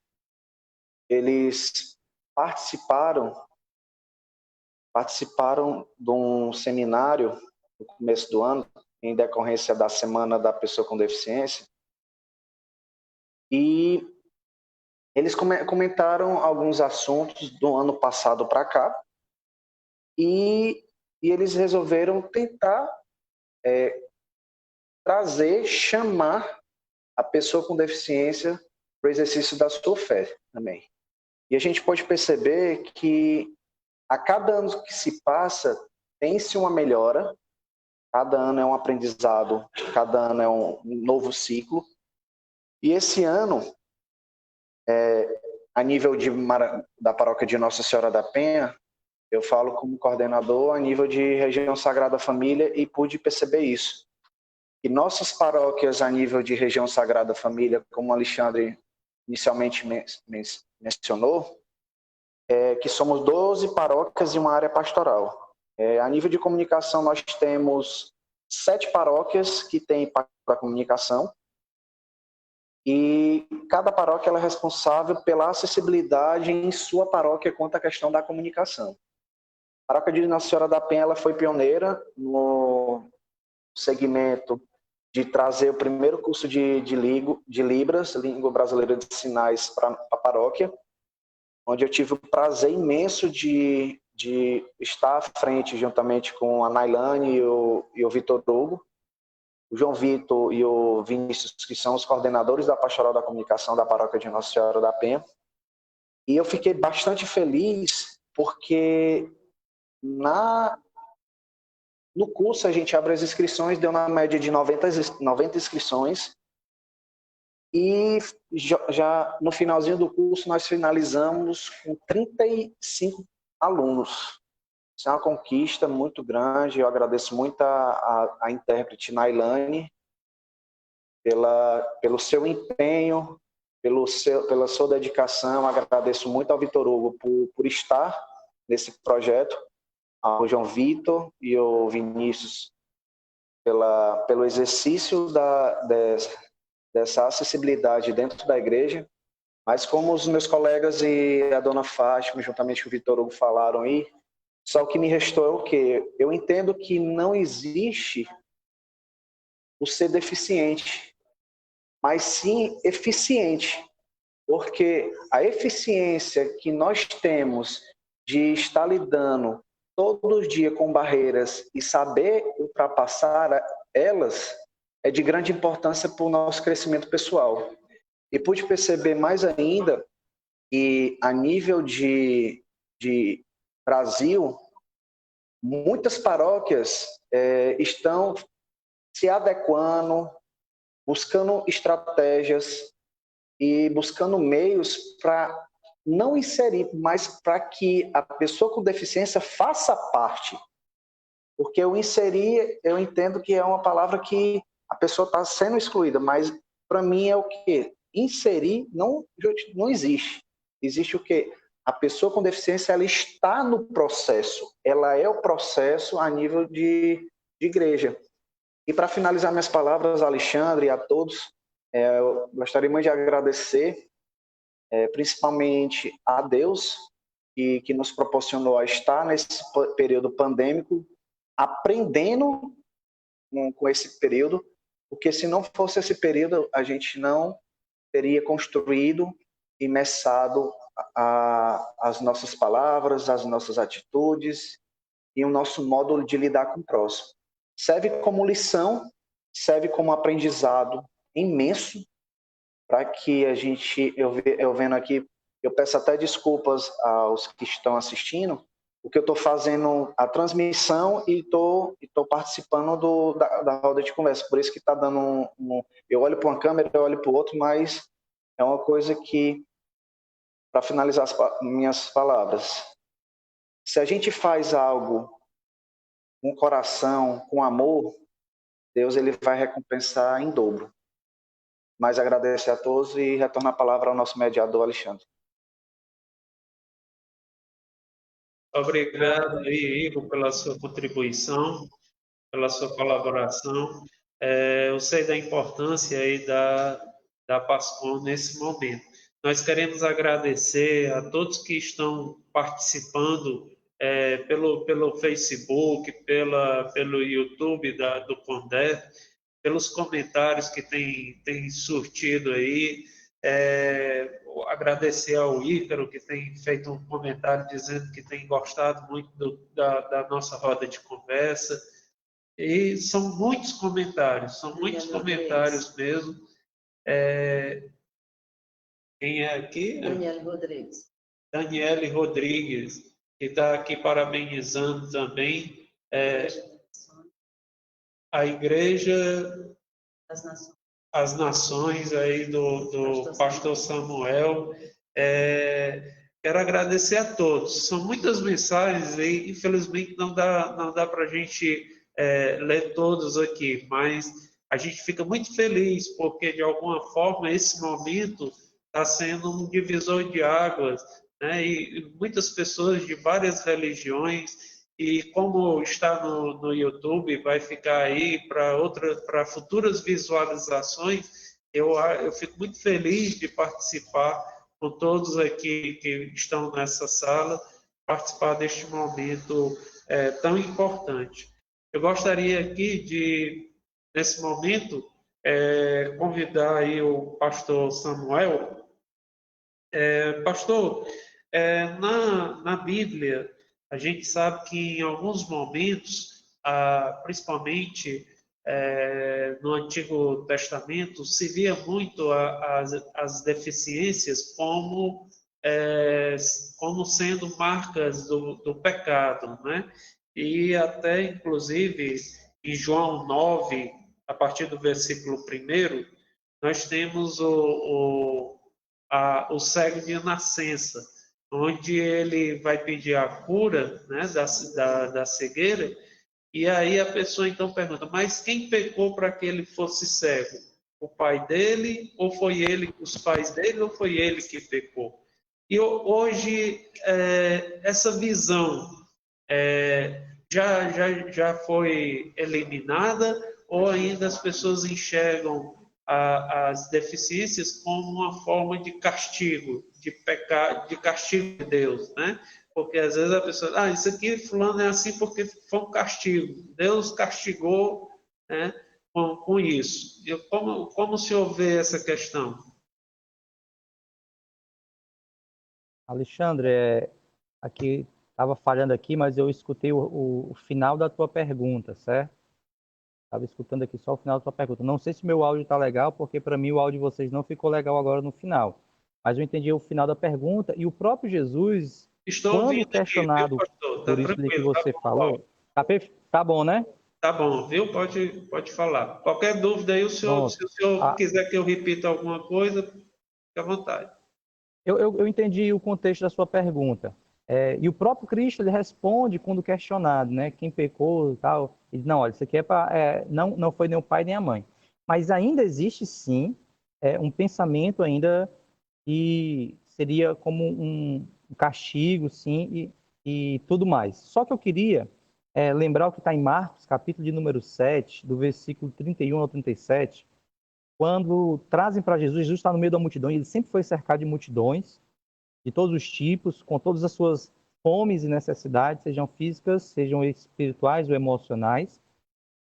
participaram de um seminário no começo do ano, em decorrência da Semana da Pessoa com Deficiência, e eles comentaram alguns assuntos do ano passado para cá, e eles resolveram tentar chamar a pessoa com deficiência para o exercício da sua fé também. E a gente pode perceber que a cada ano que se passa, tem-se uma melhora, cada ano é um aprendizado, cada ano é um novo ciclo. E esse ano, a nível da paróquia de Nossa Senhora da Penha, eu falo como coordenador a nível de região Sagrada Família e pude perceber isso. E nossas paróquias a nível de região Sagrada Família, como o Alexandre inicialmente mencionou, que somos 12 paróquias e uma área pastoral. A nível de comunicação, nós temos 7 paróquias que têm para comunicação, e cada paróquia ela é responsável pela acessibilidade em sua paróquia quanto à questão da comunicação. A paróquia de Nossa Senhora da Penha ela foi pioneira no segmento de trazer o primeiro curso de Libras, Língua Brasileira de Sinais, para a paróquia, onde eu tive o prazer imenso de estar à frente, juntamente com a Nailane e o Vitor Hugo, o João Vitor e o Vinícius, que são os coordenadores da Pastoral da Comunicação da Paróquia de Nossa Senhora da Penha. E eu fiquei bastante feliz porque no curso a gente abre as inscrições, deu na média de 90 inscrições, e já no finalzinho do curso nós finalizamos com 35 alunos. Isso é uma conquista muito grande. Eu agradeço muito a intérprete Nailane pelo seu empenho, pela sua dedicação. Agradeço muito ao Vitor Hugo por estar nesse projeto, ao João Vitor e ao Vinícius pelo exercício dessa acessibilidade dentro da igreja. Mas como os meus colegas e a Dona Fátima, juntamente com o Vitor Hugo, falaram aí, só o que me restou é o quê? Eu entendo que não existe o ser deficiente, mas sim eficiente. Porque a eficiência que nós temos de estar lidando todos os dias com barreiras e saber ultrapassar elas é de grande importância para o nosso crescimento pessoal. E pude perceber mais ainda que a nível de Brasil, muitas paróquias estão se adequando, buscando estratégias e buscando meios para não inserir, mas para que a pessoa com deficiência faça parte. Porque o inserir, eu entendo que é uma palavra que a pessoa está sendo excluída, mas para mim é o quê? Inserir não existe. Existe o quê? A pessoa com deficiência ela está no processo, ela é o processo a nível de igreja. E para finalizar minhas palavras, Alexandre e a todos, eu gostaria muito de agradecer, principalmente a Deus, que nos proporcionou a estar nesse período pandêmico, aprendendo com esse período, porque se não fosse esse período, a gente não teria construído e messado as nossas palavras, as nossas atitudes e o nosso modo de lidar com o próximo. Serve como lição, serve como aprendizado imenso para que a gente, eu vendo aqui, eu peço até desculpas aos que estão assistindo, porque eu estou fazendo a transmissão e estou participando da roda de conversa. Por isso que está dando eu olho para uma câmera, eu olho para o outro, mas é uma coisa que, para finalizar as minhas palavras, se a gente faz algo com coração, com amor, Deus ele vai recompensar em dobro. Mas agradecer a todos e retornar a palavra ao nosso mediador, Alexandre. Obrigado aí, Igor, pela sua contribuição, pela sua colaboração. Eu sei da importância aí da PASCOM nesse momento. Nós queremos agradecer a todos que estão participando pelo Facebook, pelo YouTube do CONDEF, pelos comentários que tem surtido aí. Agradecer ao Ícaro, que tem feito um comentário dizendo que tem gostado muito da nossa roda de conversa. E são muitos comentários mesmo. Quem é aqui? Daniele Rodrigues, que está aqui parabenizando também a Igreja, as Nações aí do pastor Samuel. Quero agradecer a todos. São muitas mensagens e infelizmente não dá para a gente ler todos aqui, mas a gente fica muito feliz porque de alguma forma esse momento está sendo um divisor de águas, né? E muitas pessoas de várias religiões. E como está no YouTube, vai ficar aí para futuras visualizações, eu fico muito feliz de participar com todos aqui que estão nessa sala, participar deste momento tão importante. Eu gostaria aqui nesse momento, convidar aí o pastor Samuel. Pastor, na Bíblia, a gente sabe que em alguns momentos, principalmente no Antigo Testamento, se via muito as deficiências como sendo marcas do pecado, né? E até, inclusive, em João 9, a partir do versículo 1, nós temos o cego de nascença, onde ele vai pedir a cura, né, da cegueira, e aí a pessoa então pergunta, mas quem pecou para que ele fosse cego? O pai dele, ou foi ele, os pais dele, ou foi ele que pecou? E hoje, essa visão já foi eliminada, ou ainda as pessoas enxergam as deficiências como uma forma de castigo, de castigo de Deus, né? Porque às vezes a pessoa, isso aqui fulano é assim porque foi um castigo. Deus castigou, né, com isso. Como o senhor vê essa questão? Alexandre, aqui estava falhando aqui, mas eu escutei o final da tua pergunta, certo? Estava escutando aqui só o final da tua pergunta. Não sei se meu áudio está legal, porque para mim o áudio de vocês não ficou legal agora no final. Mas eu entendi o final da pergunta e o próprio Jesus, quando questionado aqui, viu, pastor? por isso que você falou, tá bom, né? Tá bom, viu? Pode falar. Qualquer dúvida aí, se o senhor quiser que eu repita alguma coisa, fique à vontade. Eu entendi o contexto da sua pergunta. E o próprio Cristo ele responde quando questionado, né? Quem pecou e tal. Ele diz, não, olha, isso aqui não foi nem o pai nem a mãe. Mas ainda existe, sim, um pensamento ainda que seria como um castigo, sim, e tudo mais. Só que eu queria lembrar o que está em Marcos, capítulo de número 7, do versículo 31 ao 37, quando trazem para Jesus, Jesus está no meio da multidão, e ele sempre foi cercado de multidões, de todos os tipos, com todas as suas fomes e necessidades, sejam físicas, sejam espirituais ou emocionais.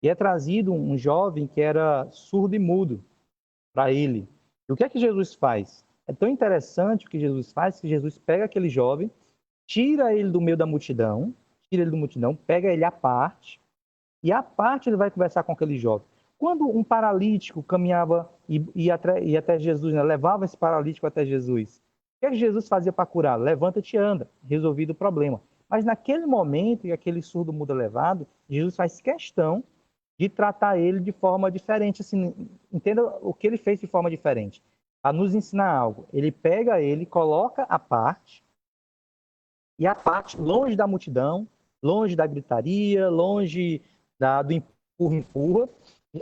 E é trazido um jovem que era surdo e mudo para ele. E o que é que Jesus faz? É tão interessante o que Jesus faz, que Jesus pega aquele jovem, tira ele do meio da multidão, pega ele à parte, e à parte ele vai conversar com aquele jovem. Quando um paralítico caminhava e ia até Jesus, né, levava esse paralítico até Jesus, o que Jesus fazia para curar? Levanta-te e anda, resolvido o problema. Mas naquele momento, e aquele surdo-mudo levado, Jesus faz questão de tratar ele de forma diferente. Assim, entenda o que ele fez de forma diferente. A nos ensinar algo. Ele pega ele, coloca a parte, e a parte longe da multidão, longe da gritaria, longe do empurra-empurra.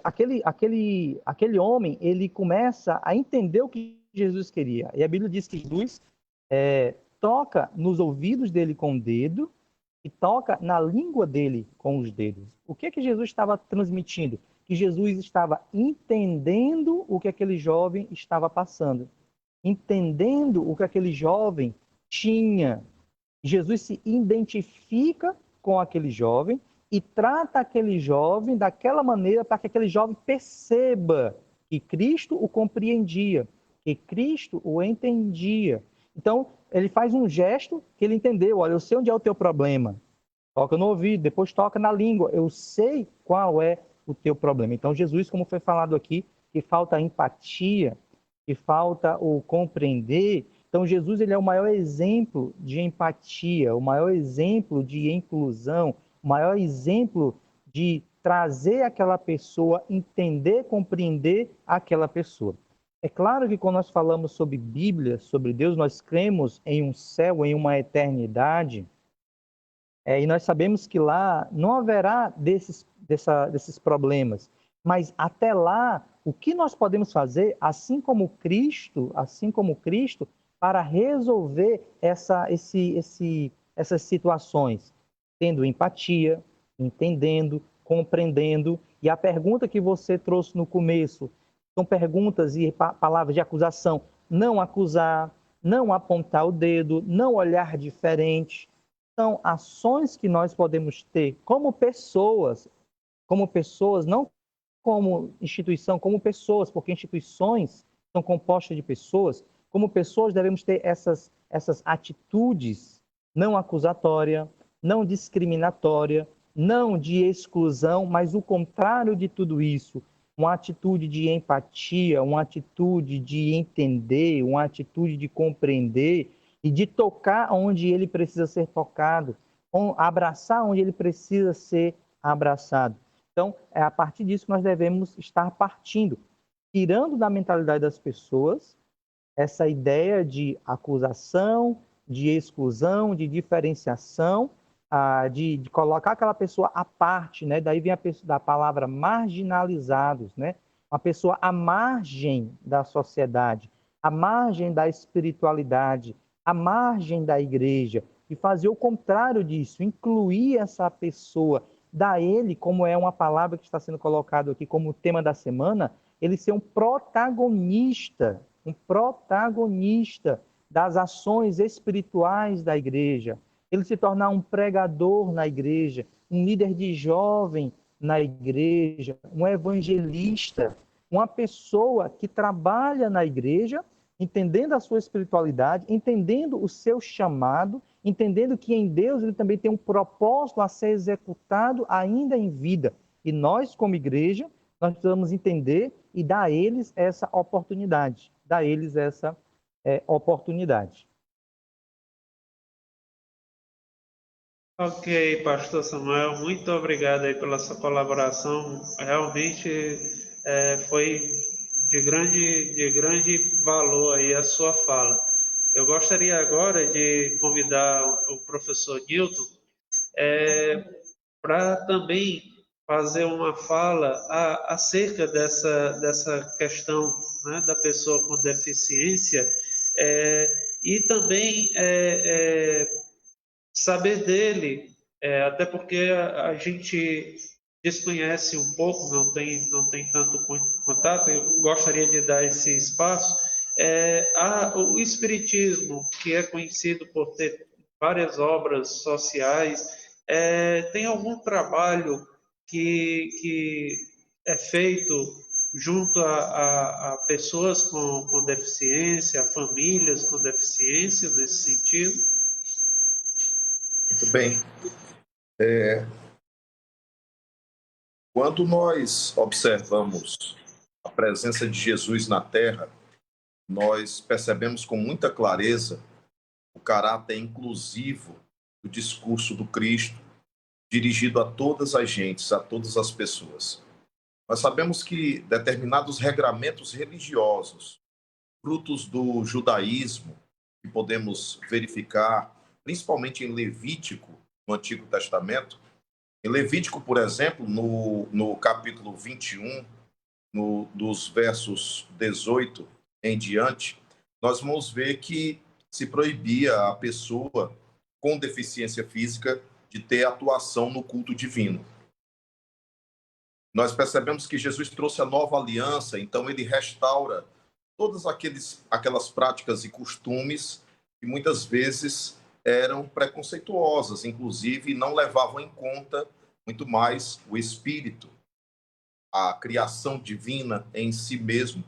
Aquele homem, ele começa a entender o que Jesus queria. E a Bíblia diz que Jesus toca nos ouvidos dele com o dedo e toca na língua dele com os dedos. O que Jesus estava transmitindo? Que Jesus estava entendendo o que aquele jovem estava passando, entendendo o que aquele jovem tinha. Jesus se identifica com aquele jovem e trata aquele jovem daquela maneira para que aquele jovem perceba que Cristo o compreendia, que Cristo o entendia. Então, ele faz um gesto que ele entendeu. Olha, eu sei onde é o teu problema. Toca no ouvido, depois toca na língua. Eu sei qual é o teu problema. Então, Jesus, como foi falado aqui, que falta empatia, que falta o compreender. Então, Jesus ele é o maior exemplo de empatia, o maior exemplo de inclusão, o maior exemplo de trazer aquela pessoa, entender, compreender aquela pessoa. É claro que quando nós falamos sobre Bíblia, sobre Deus, nós cremos em um céu, em uma eternidade, e nós sabemos que lá não haverá desses problemas. Mas até lá, o que nós podemos fazer, assim como Cristo, para resolver essas situações? Tendo empatia, entendendo, compreendendo. E a pergunta que você trouxe no começo, são perguntas e palavras de acusação. Não acusar, não apontar o dedo, não olhar diferente. São ações que nós podemos ter como pessoas, não como instituição, como pessoas, porque instituições são compostas de pessoas. Como pessoas devemos ter essas atitudes não acusatória, não discriminatória, não de exclusão, mas o contrário de tudo isso. Uma atitude de empatia, uma atitude de entender, uma atitude de compreender e de tocar onde ele precisa ser tocado, abraçar onde ele precisa ser abraçado. Então, é a partir disso que nós devemos estar partindo, tirando da mentalidade das pessoas essa ideia de acusação, de exclusão, de diferenciação, de colocar aquela pessoa à parte, né? Daí vem da palavra marginalizados, né? Uma pessoa à margem da sociedade, à margem da espiritualidade, à margem da igreja, e fazer o contrário disso, incluir essa pessoa, dar ele, como é uma palavra que está sendo colocado aqui como tema da semana, ele ser um protagonista das ações espirituais da igreja, ele se tornar um pregador na igreja, um líder de jovem na igreja, um evangelista, uma pessoa que trabalha na igreja, entendendo a sua espiritualidade, entendendo o seu chamado, entendendo que em Deus ele também tem um propósito a ser executado ainda em vida. E nós, como igreja, nós precisamos entender e dar a eles essa oportunidade. Ok, pastor Samuel, muito obrigado aí pela sua colaboração. Realmente foi de grande valor aí a sua fala. Eu gostaria agora de convidar o professor Newton para também fazer uma fala acerca dessa questão, né, da pessoa com deficiência e também saber dele, até porque a gente desconhece um pouco, não tem tanto contato, eu gostaria de dar esse espaço. O Espiritismo, que é conhecido por ter várias obras sociais, tem algum trabalho que é feito junto a pessoas com deficiência, a famílias com deficiência, nesse sentido? Muito bem. Quando nós observamos a presença de Jesus na Terra, nós percebemos com muita clareza o caráter inclusivo do discurso do Cristo, dirigido a todas as gentes, a todas as pessoas. Nós sabemos que determinados regramentos religiosos, frutos do judaísmo, que podemos verificar, principalmente em Levítico, no Antigo Testamento. Em Levítico, por exemplo, no capítulo 21, dos versos 18 em diante, nós vamos ver que se proibia a pessoa com deficiência física de ter atuação no culto divino. Nós percebemos que Jesus trouxe a nova aliança, então ele restaura todas aquelas práticas e costumes que muitas vezes eram preconceituosas, inclusive não levavam em conta muito mais o espírito, a criação divina em si mesmo,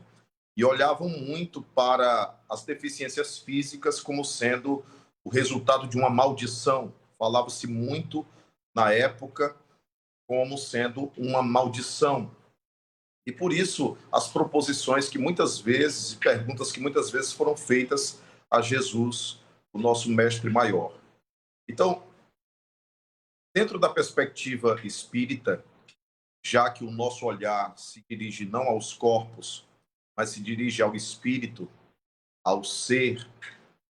e olhavam muito para as deficiências físicas como sendo o resultado de uma maldição. Falava-se muito na época como sendo uma maldição. E por isso as proposições que muitas vezes, e perguntas que muitas vezes foram feitas a Jesus, o nosso mestre maior. Então, dentro da perspectiva espírita, já que o nosso olhar se dirige não aos corpos, mas se dirige ao espírito, ao ser,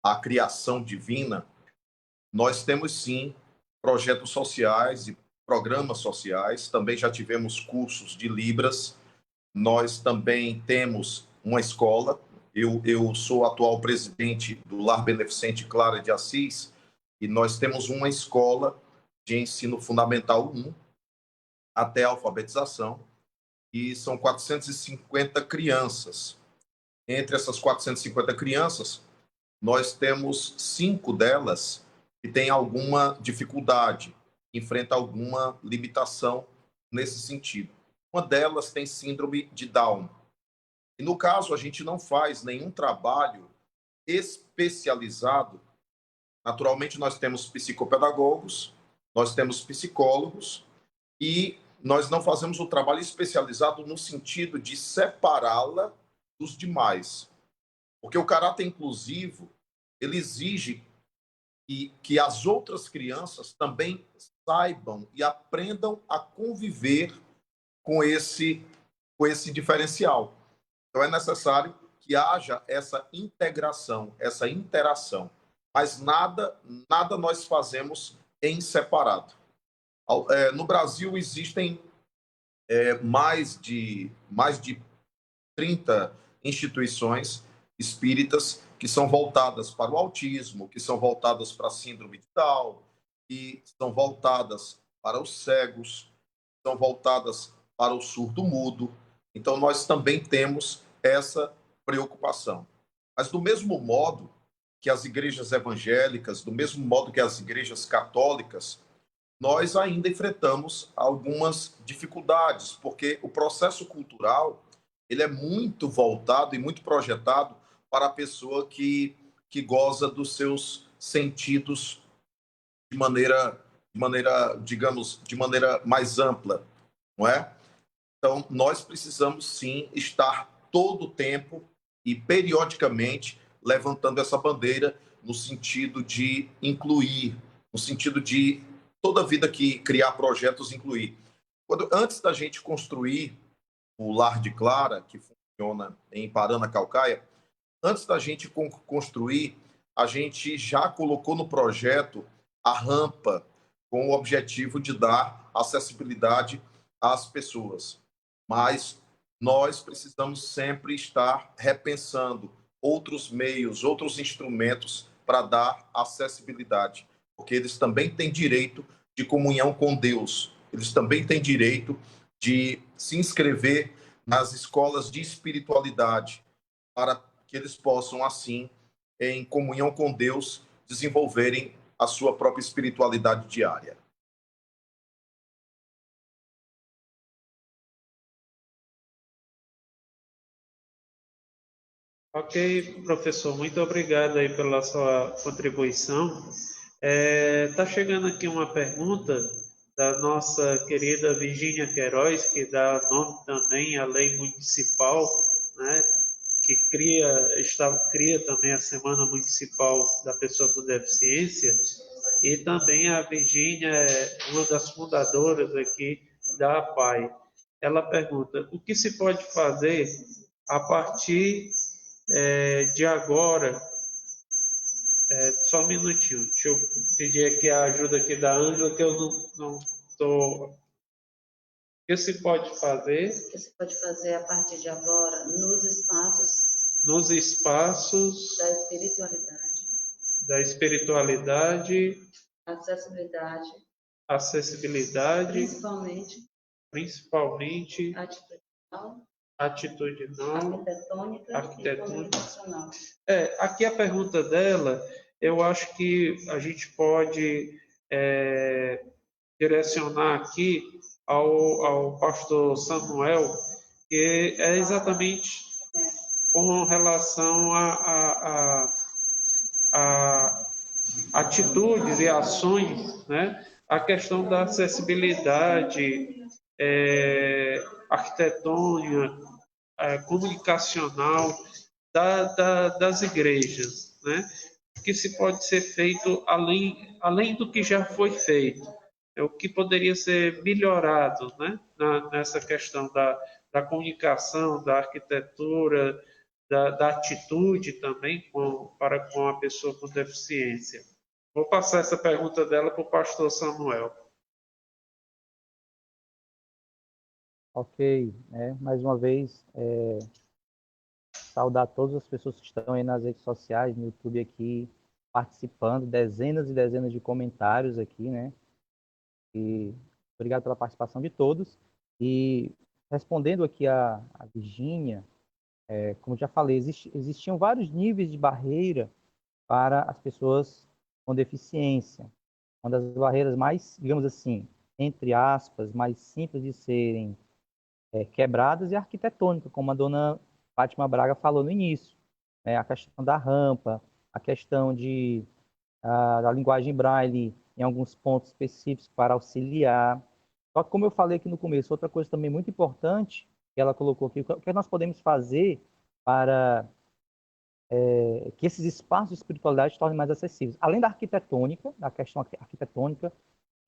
à criação divina, nós temos sim projetos sociais e programas sociais, também já tivemos cursos de Libras, nós também temos uma escola, eu sou atual presidente do Lar Beneficente Clara de Assis, e nós temos uma escola de ensino fundamental 1 até a alfabetização, e são 450 crianças. Entre essas 450 crianças, nós temos 5 delas que têm alguma dificuldade, enfrenta alguma limitação nesse sentido. Uma delas tem síndrome de Down. E no caso, a gente não faz nenhum trabalho especializado. Naturalmente, nós temos psicopedagogos, nós temos psicólogos, e nós não fazemos o trabalho especializado no sentido de separá-la dos demais. Porque o caráter inclusivo, ele exige que as outras crianças também saibam e aprendam a conviver com esse diferencial. Então, é necessário que haja essa integração, essa interação. Mas nada nós fazemos em separado. No Brasil, existem mais de 30 instituições espíritas que são voltadas para o autismo, que são voltadas para a síndrome de Down, que são voltadas para os cegos, são voltadas para o surdo-mudo. Então, nós também temos essa preocupação. Mas, do mesmo modo que as igrejas evangélicas, do mesmo modo que as igrejas católicas, nós ainda enfrentamos algumas dificuldades, porque o processo cultural ele é muito voltado e muito projetado para a pessoa que goza dos seus sentidos de maneira, digamos, de maneira mais ampla, não é? Então, nós precisamos, sim, estar todo o tempo e periodicamente levantando essa bandeira no sentido de incluir, no sentido de toda vida que criar projetos incluir. Antes da gente construir o Lar de Clara, que funciona em Paranacautiá, antes da gente construir, a gente já colocou no projeto a rampa com o objetivo de dar acessibilidade às pessoas. Mas nós precisamos sempre estar repensando outros meios, outros instrumentos para dar acessibilidade, porque eles também têm direito de comunhão com Deus, eles também têm direito de se inscrever nas escolas de espiritualidade, para que eles possam, assim, em comunhão com Deus, desenvolverem a sua própria espiritualidade diária. Ok, professor, muito obrigado aí pela sua contribuição. Está chegando aqui uma pergunta da nossa querida Virgínia Queiroz, que dá nome também à lei municipal, né, que cria também a Semana Municipal da Pessoa com Deficiência. E também a Virgínia é uma das fundadoras aqui da APAI. Ela pergunta, o que se pode fazer a partir de agora? Só um minutinho, deixa eu pedir aqui a ajuda aqui da Ângela, que eu não estou... O que se pode fazer? O que se pode fazer a partir de agora nos espaços da espiritualidade, acessibilidade, principalmente atitudinal, arquitetônica. Aqui a pergunta dela, eu acho que a gente pode direcionar aqui ao pastor Samuel, que é exatamente com relação a atitudes e ações, né? A questão da acessibilidade arquitetônica, comunicacional das igrejas, né? Que se pode ser feito além do que já foi feito, o que poderia ser melhorado, né? Nessa questão da comunicação, da arquitetura, da atitude também para com a pessoa com deficiência. Vou passar essa pergunta dela para o pastor Samuel. Ok, mais uma vez, saudar todas as pessoas que estão aí nas redes sociais, no YouTube aqui, participando, dezenas e dezenas de comentários aqui, né? E obrigado pela participação de todos. E respondendo aqui a Virgínia, como já falei, existiam vários níveis de barreira para as pessoas com deficiência. Uma das barreiras mais, digamos assim, entre aspas, mais simples de serem quebradas é a arquitetônica, como a dona Fátima Braga falou no início. A questão da rampa, a questão da linguagem braille em alguns pontos específicos para auxiliar. Só que, como eu falei aqui no começo, outra coisa também muito importante que ela colocou aqui, o que nós podemos fazer para que esses espaços de espiritualidade se tornem mais acessíveis. Além da arquitetônica, da questão arquitetônica,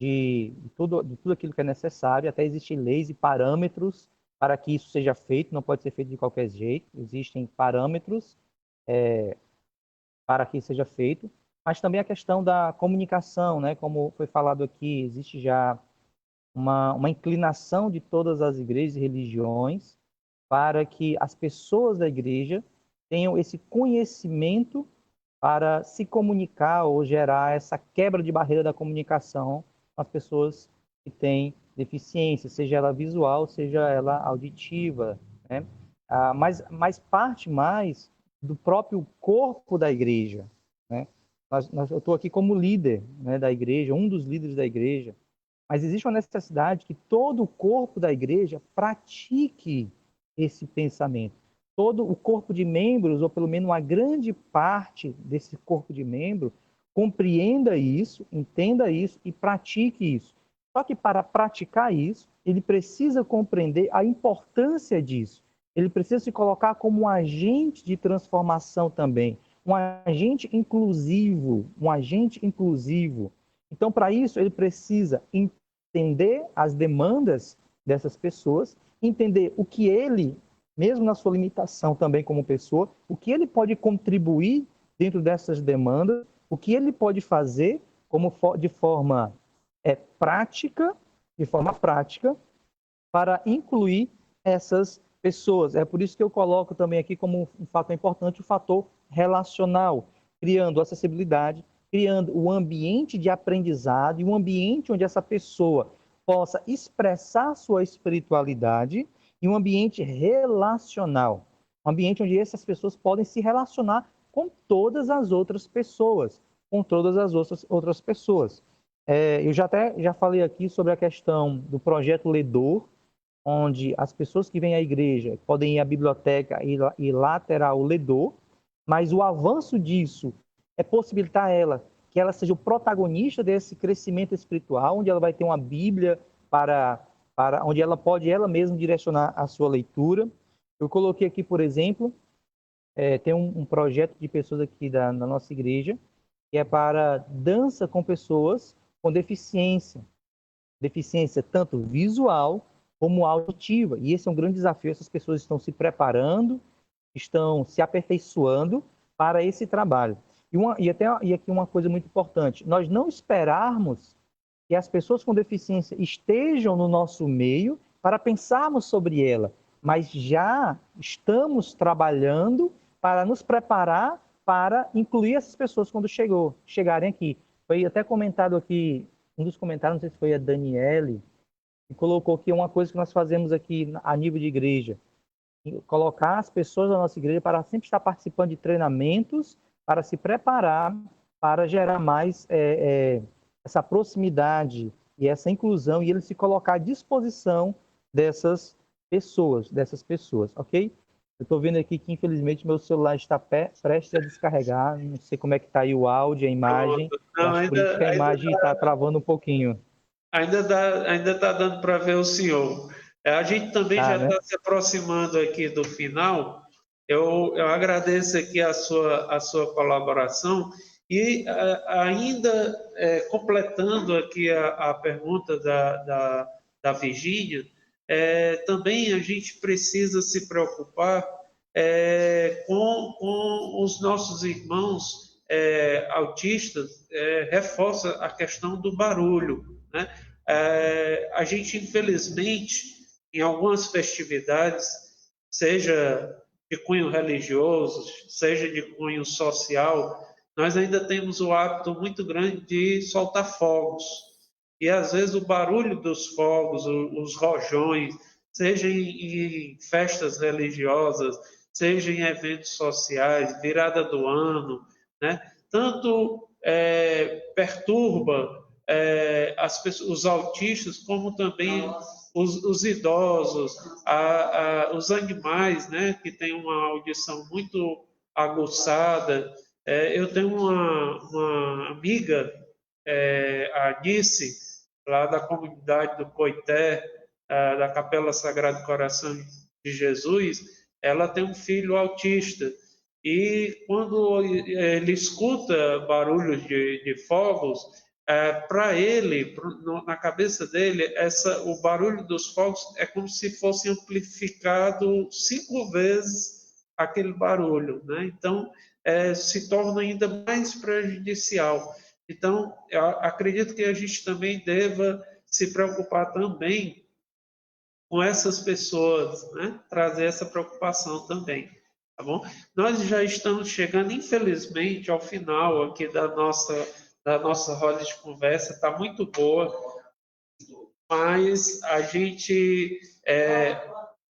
de tudo aquilo que é necessário, até existem leis e parâmetros para que isso seja feito, não pode ser feito de qualquer jeito, existem parâmetros para que isso seja feito, mas também a questão da comunicação, né? Como foi falado aqui, existe já uma inclinação de todas as igrejas e religiões para que as pessoas da igreja tenham esse conhecimento para se comunicar ou gerar essa quebra de barreira da comunicação com as pessoas que têm deficiência, seja ela visual, seja ela auditiva, né? Mas parte mais do próprio corpo da igreja, né? Eu estou aqui como líder, né, da igreja, um dos líderes da igreja, mas existe uma necessidade que todo o corpo da igreja pratique esse pensamento. Todo o corpo de membros, ou pelo menos uma grande parte desse corpo de membros, compreenda isso, entenda isso e pratique isso. Só que para praticar isso, ele precisa compreender a importância disso. Ele precisa se colocar como um agente de transformação também, um agente inclusivo, Então, para isso, ele precisa entender as demandas dessas pessoas, entender o que ele, mesmo na sua limitação também como pessoa, o que ele pode contribuir dentro dessas demandas, o que ele pode fazer de forma prática, para incluir essas pessoas. É por isso que eu coloco também aqui como um fator importante o fator relacional, criando acessibilidade, criando um ambiente de aprendizado e um ambiente onde essa pessoa possa expressar sua espiritualidade e um ambiente relacional, um ambiente onde essas pessoas podem se relacionar com todas as outras pessoas, eu já falei aqui sobre a questão do projeto Ledor, onde as pessoas que vêm à igreja podem ir à biblioteca e lá terá o Ledor, mas o avanço disso é possibilitar que ela seja o protagonista desse crescimento espiritual, onde ela vai ter uma Bíblia onde ela pode ela mesma direcionar a sua leitura. Eu coloquei aqui, por exemplo, tem um projeto de pessoas aqui da nossa igreja, que é para dança com pessoas com deficiência tanto visual como auditiva. E esse é um grande desafio, essas pessoas estão se preparando, estão se aperfeiçoando para esse trabalho. E aqui uma coisa muito importante, nós não esperarmos que as pessoas com deficiência estejam no nosso meio para pensarmos sobre ela, mas já estamos trabalhando para nos preparar para incluir essas pessoas quando chegarem aqui. Foi até comentado aqui, um dos comentários, não sei se foi a Daniele, que colocou que uma coisa que nós fazemos aqui a nível de igreja, colocar as pessoas da nossa igreja para sempre estar participando de treinamentos, para se preparar, para gerar mais essa proximidade e essa inclusão, e ele se colocar à disposição dessas pessoas, ok? Eu estou vendo aqui que, infelizmente, meu celular está prestes a descarregar, não sei como é que está aí o áudio, a imagem, Não, acho por isso que a imagem está travando um pouquinho. Ainda está dando para ver o senhor. A gente também já está se aproximando aqui do final. Eu agradeço aqui a sua colaboração e ainda completando aqui a pergunta da Virgínia, também a gente precisa se preocupar com os nossos irmãos autistas, reforça a questão do barulho, né? A gente, infelizmente, em algumas festividades, seja de cunho religioso, seja de cunho social, nós ainda temos o hábito muito grande de soltar fogos. E, às vezes, o barulho dos fogos, os rojões, seja em festas religiosas, seja em eventos sociais, virada do ano, né? Tanto perturba os autistas, como também os idosos, os animais, né, que têm uma audição muito aguçada. Eu tenho uma amiga, a Nice, lá da comunidade do Coité, da Capela Sagrado Coração de Jesus. Ela tem um filho autista, e quando ele escuta barulhos de fogos, para ele, na cabeça dele, o barulho dos fogos é como se fosse amplificado 5 vezes aquele barulho, né? Então, se torna ainda mais prejudicial. Então, eu acredito que a gente também deva se preocupar também com essas pessoas, né? Trazer essa preocupação também, tá bom? Nós já estamos chegando, infelizmente, ao final aqui da nossa roda de conversa. Está muito boa, mas a gente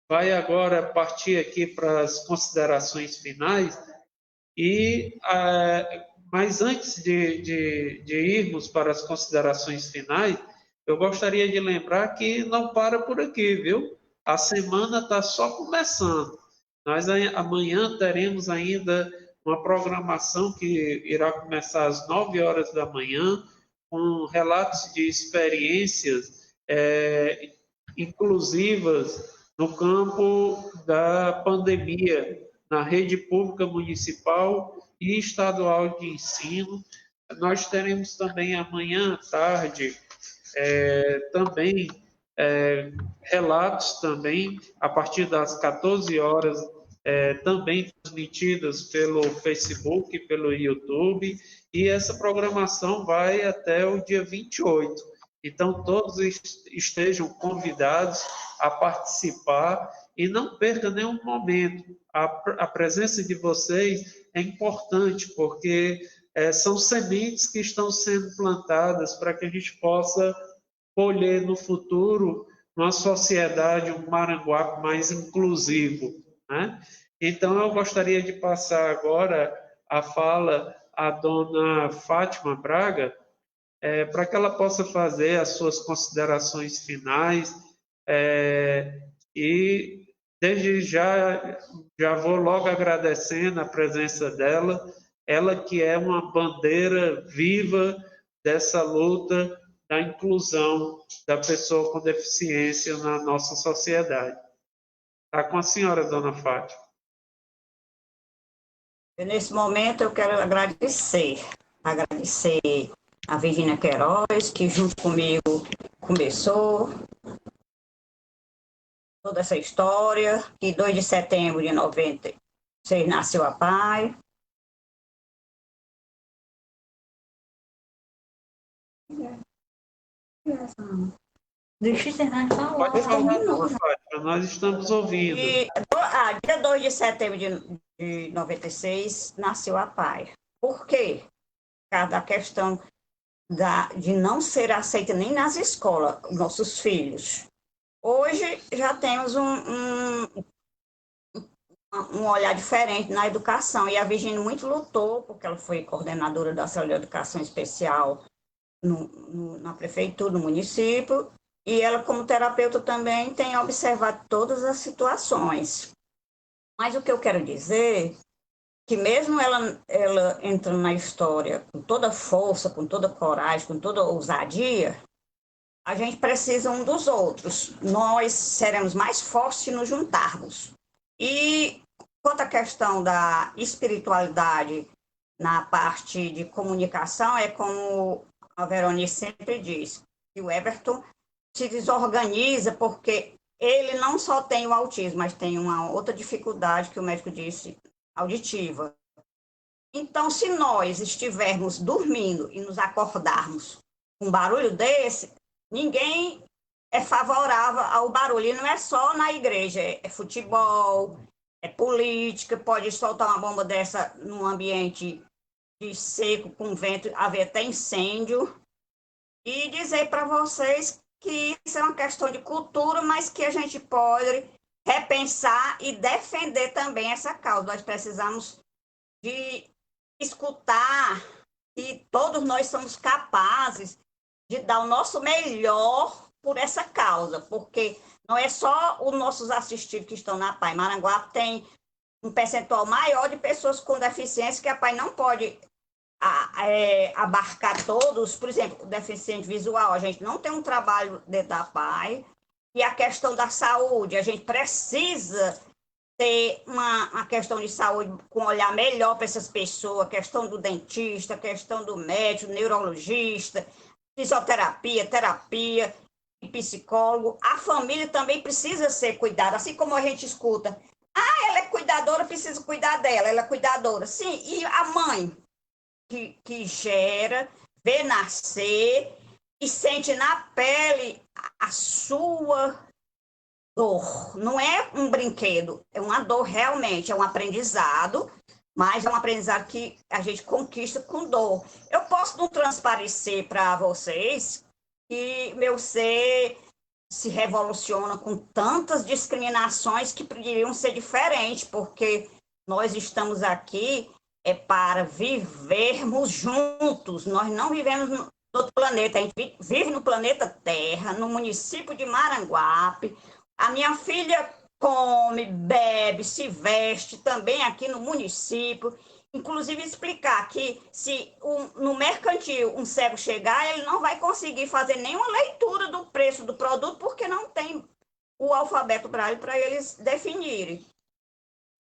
vai agora partir aqui para as considerações finais, mas antes de irmos para as considerações finais, eu gostaria de lembrar que não para por aqui, viu? A semana está só começando. Nós amanhã teremos ainda uma programação que irá começar às 9 horas da manhã, com relatos de experiências inclusivas no campo da pandemia, na rede pública municipal e estadual de ensino. Nós teremos também amanhã à tarde também relatos também a partir das 14 horas, também transmitidas pelo Facebook, pelo YouTube, e essa programação vai até o dia 28. Então, todos estejam convidados a participar e não perca nenhum momento. A presença de vocês é importante, porque são sementes que estão sendo plantadas para que a gente possa colher no futuro uma sociedade, um Maranguape mais inclusivo, né? Então, eu gostaria de passar agora a fala à dona Fátima Braga, para que ela possa fazer as suas considerações finais, e desde já vou logo agradecendo a presença dela, ela que é uma bandeira viva dessa luta da inclusão da pessoa com deficiência na nossa sociedade. Está com a senhora, dona Fátima. Nesse momento, eu quero agradecer agradecer a Virgínia Queiroz, que junto comigo começou toda essa história, que 2 de setembro de 96 nasceu a PAI. Deixa eu terminar de falar. Pode falar, dona Fátima, nós estamos ouvindo. Dia 2 de setembro de 96 nasceu a PAI. Por quê? Por causa da questão de não ser aceita nem nas escolas, os nossos filhos. Hoje já temos um olhar diferente na educação, e a Virgínia muito lutou, porque ela foi coordenadora da Célula de Educação Especial na prefeitura, no município, e ela, como terapeuta, também tem observado todas as situações. Mas o que eu quero dizer, que mesmo ela entrando na história com toda força, com toda coragem, com toda ousadia, a gente precisa um dos outros. Nós seremos mais fortes se nos juntarmos. E quanto à questão da espiritualidade na parte de comunicação, é como a Veronice sempre diz, que o Everton se desorganiza porque ele não só tem o autismo, mas tem uma outra dificuldade que o médico disse, auditiva. Então, se nós estivermos dormindo e nos acordarmos com um barulho desse, ninguém é favorável ao barulho. E não é só na igreja, é futebol, é política, pode soltar uma bomba dessa num ambiente de seco, com vento, haver até incêndio. E dizer para vocês que isso é uma questão de cultura, mas que a gente pode repensar e defender também essa causa. Nós precisamos de escutar que todos nós somos capazes de dar o nosso melhor por essa causa, porque não é só os nossos assistidos que estão na PAI. Maranguape tem um percentual maior de pessoas com deficiência que a PAI não pode abarcar todos. Por exemplo, o deficiente visual, a gente não tem um trabalho dentro da PAI, e a questão da saúde, a gente precisa ter uma questão de saúde com um olhar melhor para essas pessoas, a questão do dentista, a questão do médico, neurologista, fisioterapia, terapia e psicólogo. A família também precisa ser cuidada, assim como a gente escuta, ela é cuidadora, precisa cuidar dela, ela é cuidadora. Sim, e a mãe que gera, vê nascer e sente na pele a sua dor. Não é um brinquedo, é uma dor realmente, é um aprendizado, mas é um aprendizado que a gente conquista com dor. Eu posso não transparecer para vocês que meu ser se revoluciona com tantas discriminações que poderiam ser diferentes, porque nós estamos aqui para vivermos juntos. Nós não vivemos no outro planeta, a gente vive no planeta Terra, no município de Maranguape. A minha filha come, bebe, se veste também aqui no município. Inclusive explicar que se no mercantil um cego chegar, ele não vai conseguir fazer nenhuma leitura do preço do produto, porque não tem o alfabeto braille para eles definirem.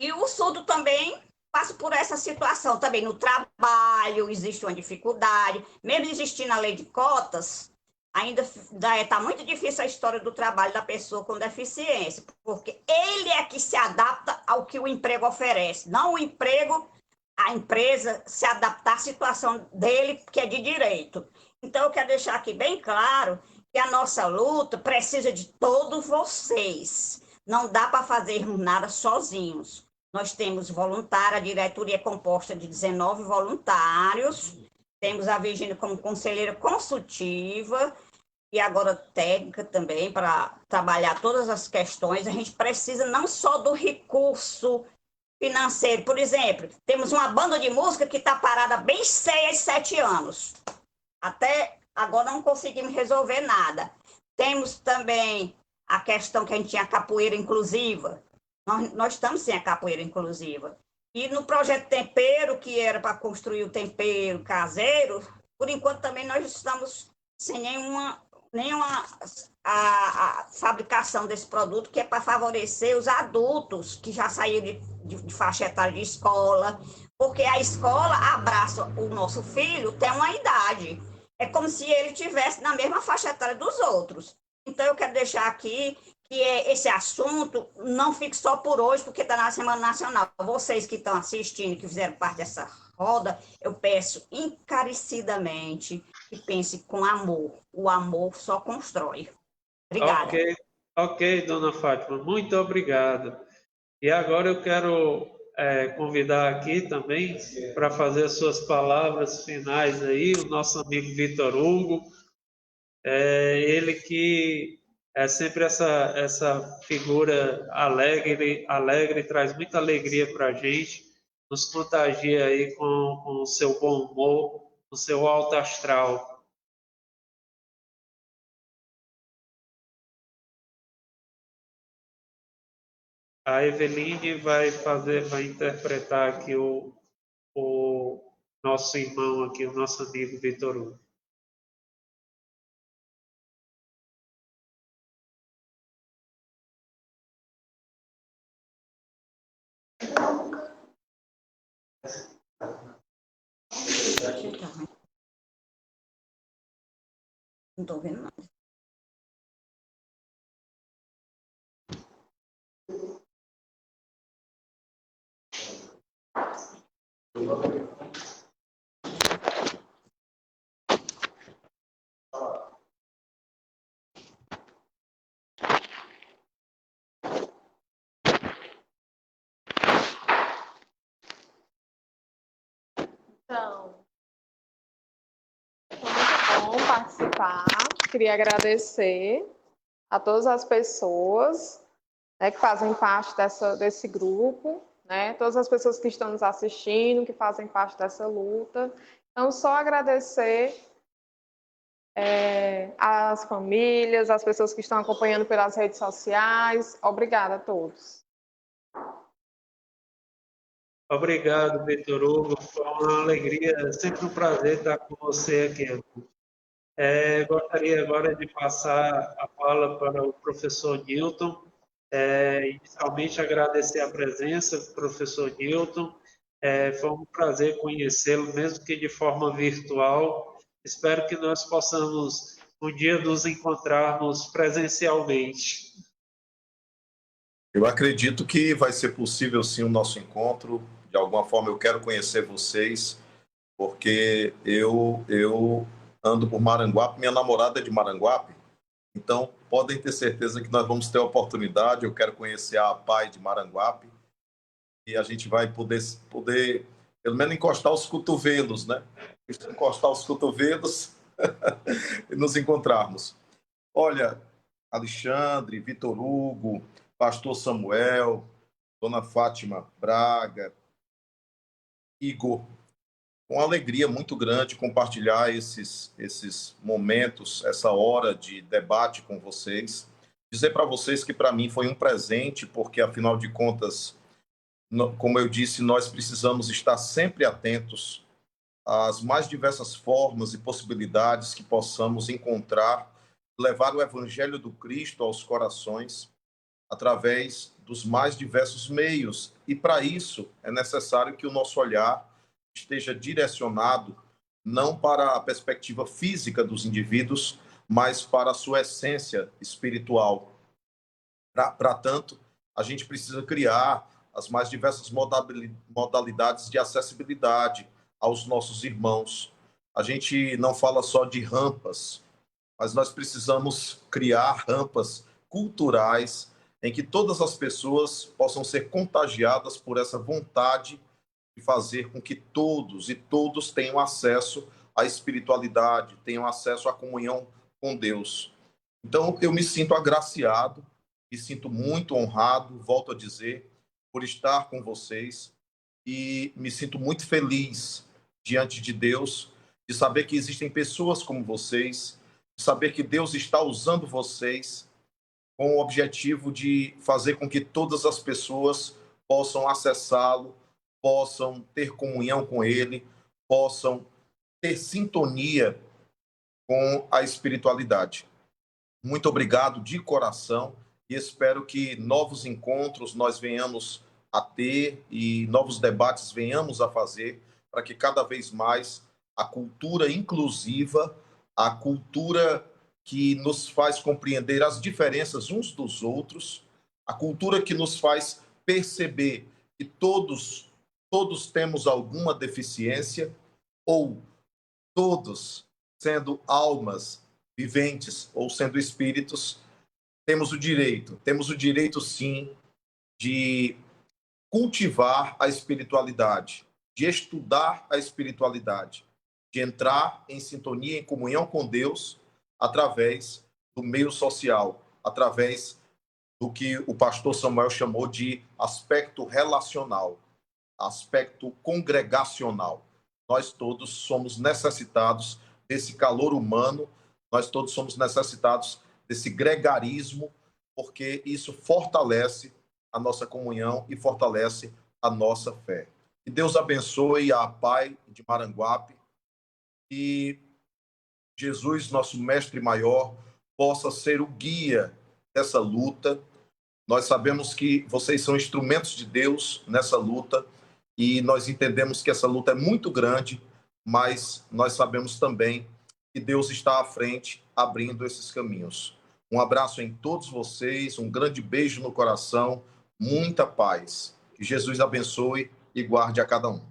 E o surdo também passa por essa situação. Também no trabalho existe uma dificuldade, mesmo existindo a lei de cotas, ainda está muito difícil a história do trabalho da pessoa com deficiência, porque ele é que se adapta ao que o emprego oferece, não o emprego, a empresa se adaptar à situação dele, que é de direito. Então, eu quero deixar aqui bem claro que a nossa luta precisa de todos vocês. Não dá para fazermos nada sozinhos. Nós temos voluntária, a diretoria é composta de 19 voluntários, temos a Virgínia como conselheira consultiva e agora técnica também para trabalhar todas as questões. A gente precisa não só do recurso financeiro. Por exemplo, temos uma banda de música que está parada bem 6, 7 anos. Até agora não conseguimos resolver nada. Temos também a questão que a gente tinha capoeira inclusiva. Nós estamos sem a capoeira inclusiva. E no projeto Tempero, que era para construir o tempero caseiro, por enquanto também nós estamos sem nenhuma a fabricação desse produto, que é para favorecer os adultos que já saíram de faixa etária de escola, Porque a escola abraça o nosso filho, tem uma idade. É como se ele tivesse na mesma faixa etária dos outros. Então, eu quero deixar aqui que esse assunto não fique só por hoje, porque está na Semana Nacional. Vocês que estão assistindo, que fizeram parte dessa roda, eu peço encarecidamente que pense com amor. O amor só constrói. Obrigada. Ok, dona Fátima, muito obrigado. E agora eu quero convidar aqui também para fazer as suas palavras finais aí, o nosso amigo Vitor Hugo, ele que é sempre essa figura alegre, traz muita alegria para a gente, nos contagia aí com o seu bom humor, com o seu alto astral. A Eveline vai interpretar aqui o nosso irmão aqui, o nosso amigo Vitor Hugo. Não estou vendo nada. Então, foi muito bom participar. Queria agradecer a todas as pessoas, né, que fazem parte desse grupo, né, todas as pessoas que estão nos assistindo, que fazem parte dessa luta. Então, só agradecer às famílias, às pessoas que estão acompanhando pelas redes sociais. Obrigada a todos. Obrigado, Vitor Hugo. Foi uma alegria, sempre um prazer estar com você aqui. Gostaria agora de passar a fala para o professor Newton. Inicialmente, agradecer a presença do professor Newton. Foi um prazer conhecê-lo, mesmo que de forma virtual. Espero que nós possamos um dia nos encontrarmos presencialmente. Eu acredito que vai ser possível sim o nosso encontro. De alguma forma eu quero conhecer vocês, porque eu ando por Maranguape, minha namorada é de Maranguape, então podem ter certeza que nós vamos ter a oportunidade. Eu quero conhecer a APAI de Maranguape e a gente vai poder pelo menos encostar os cotovelos, né? Encostar os cotovelos e nos encontrarmos. Olha, Alexandre, Vitor Hugo, Pastor Samuel, Dona Fátima Braga, Igor, com alegria muito grande compartilhar esses momentos, essa hora de debate com vocês. Dizer para vocês que para mim foi um presente, porque afinal de contas, como eu disse, nós precisamos estar sempre atentos às mais diversas formas e possibilidades que possamos encontrar, levar o Evangelho do Cristo aos corações através dos mais diversos meios. E para isso é necessário que o nosso olhar esteja direcionado não para a perspectiva física dos indivíduos, mas para a sua essência espiritual. Para tanto, a gente precisa criar as mais diversas modalidades de acessibilidade aos nossos irmãos. A gente não fala só de rampas, mas nós precisamos criar rampas culturais em que todas as pessoas possam ser contagiadas por essa vontade de fazer com que todos e todos tenham acesso à espiritualidade, tenham acesso à comunhão com Deus. Então, eu me sinto agraciado, me sinto muito honrado, volto a dizer, por estar com vocês e me sinto muito feliz diante de Deus, de saber que existem pessoas como vocês, de saber que Deus está usando vocês com o objetivo de fazer com que todas as pessoas possam acessá-lo, possam ter comunhão com ele, possam ter sintonia com a espiritualidade. Muito obrigado de coração e espero que novos encontros nós venhamos a ter e novos debates venhamos a fazer para que cada vez mais a cultura inclusiva, a cultura que nos faz compreender as diferenças uns dos outros, a cultura que nos faz perceber que todos temos alguma deficiência, ou todos, sendo almas viventes ou sendo espíritos, temos o direito sim de cultivar a espiritualidade, de estudar a espiritualidade, de entrar em sintonia, em comunhão com Deus, através do meio social, através do que o pastor Samuel chamou de aspecto relacional, aspecto congregacional. Nós todos somos necessitados desse calor humano, nós todos somos necessitados desse gregarismo, porque isso fortalece a nossa comunhão e fortalece a nossa fé. Que Deus abençoe a Pai de Maranguape e Jesus, nosso mestre maior, possa ser o guia dessa luta. Nós sabemos que vocês são instrumentos de Deus nessa luta e nós entendemos que essa luta é muito grande, mas nós sabemos também que Deus está à frente, abrindo esses caminhos. Um abraço em todos vocês, um grande beijo no coração, muita paz. Que Jesus abençoe e guarde a cada um.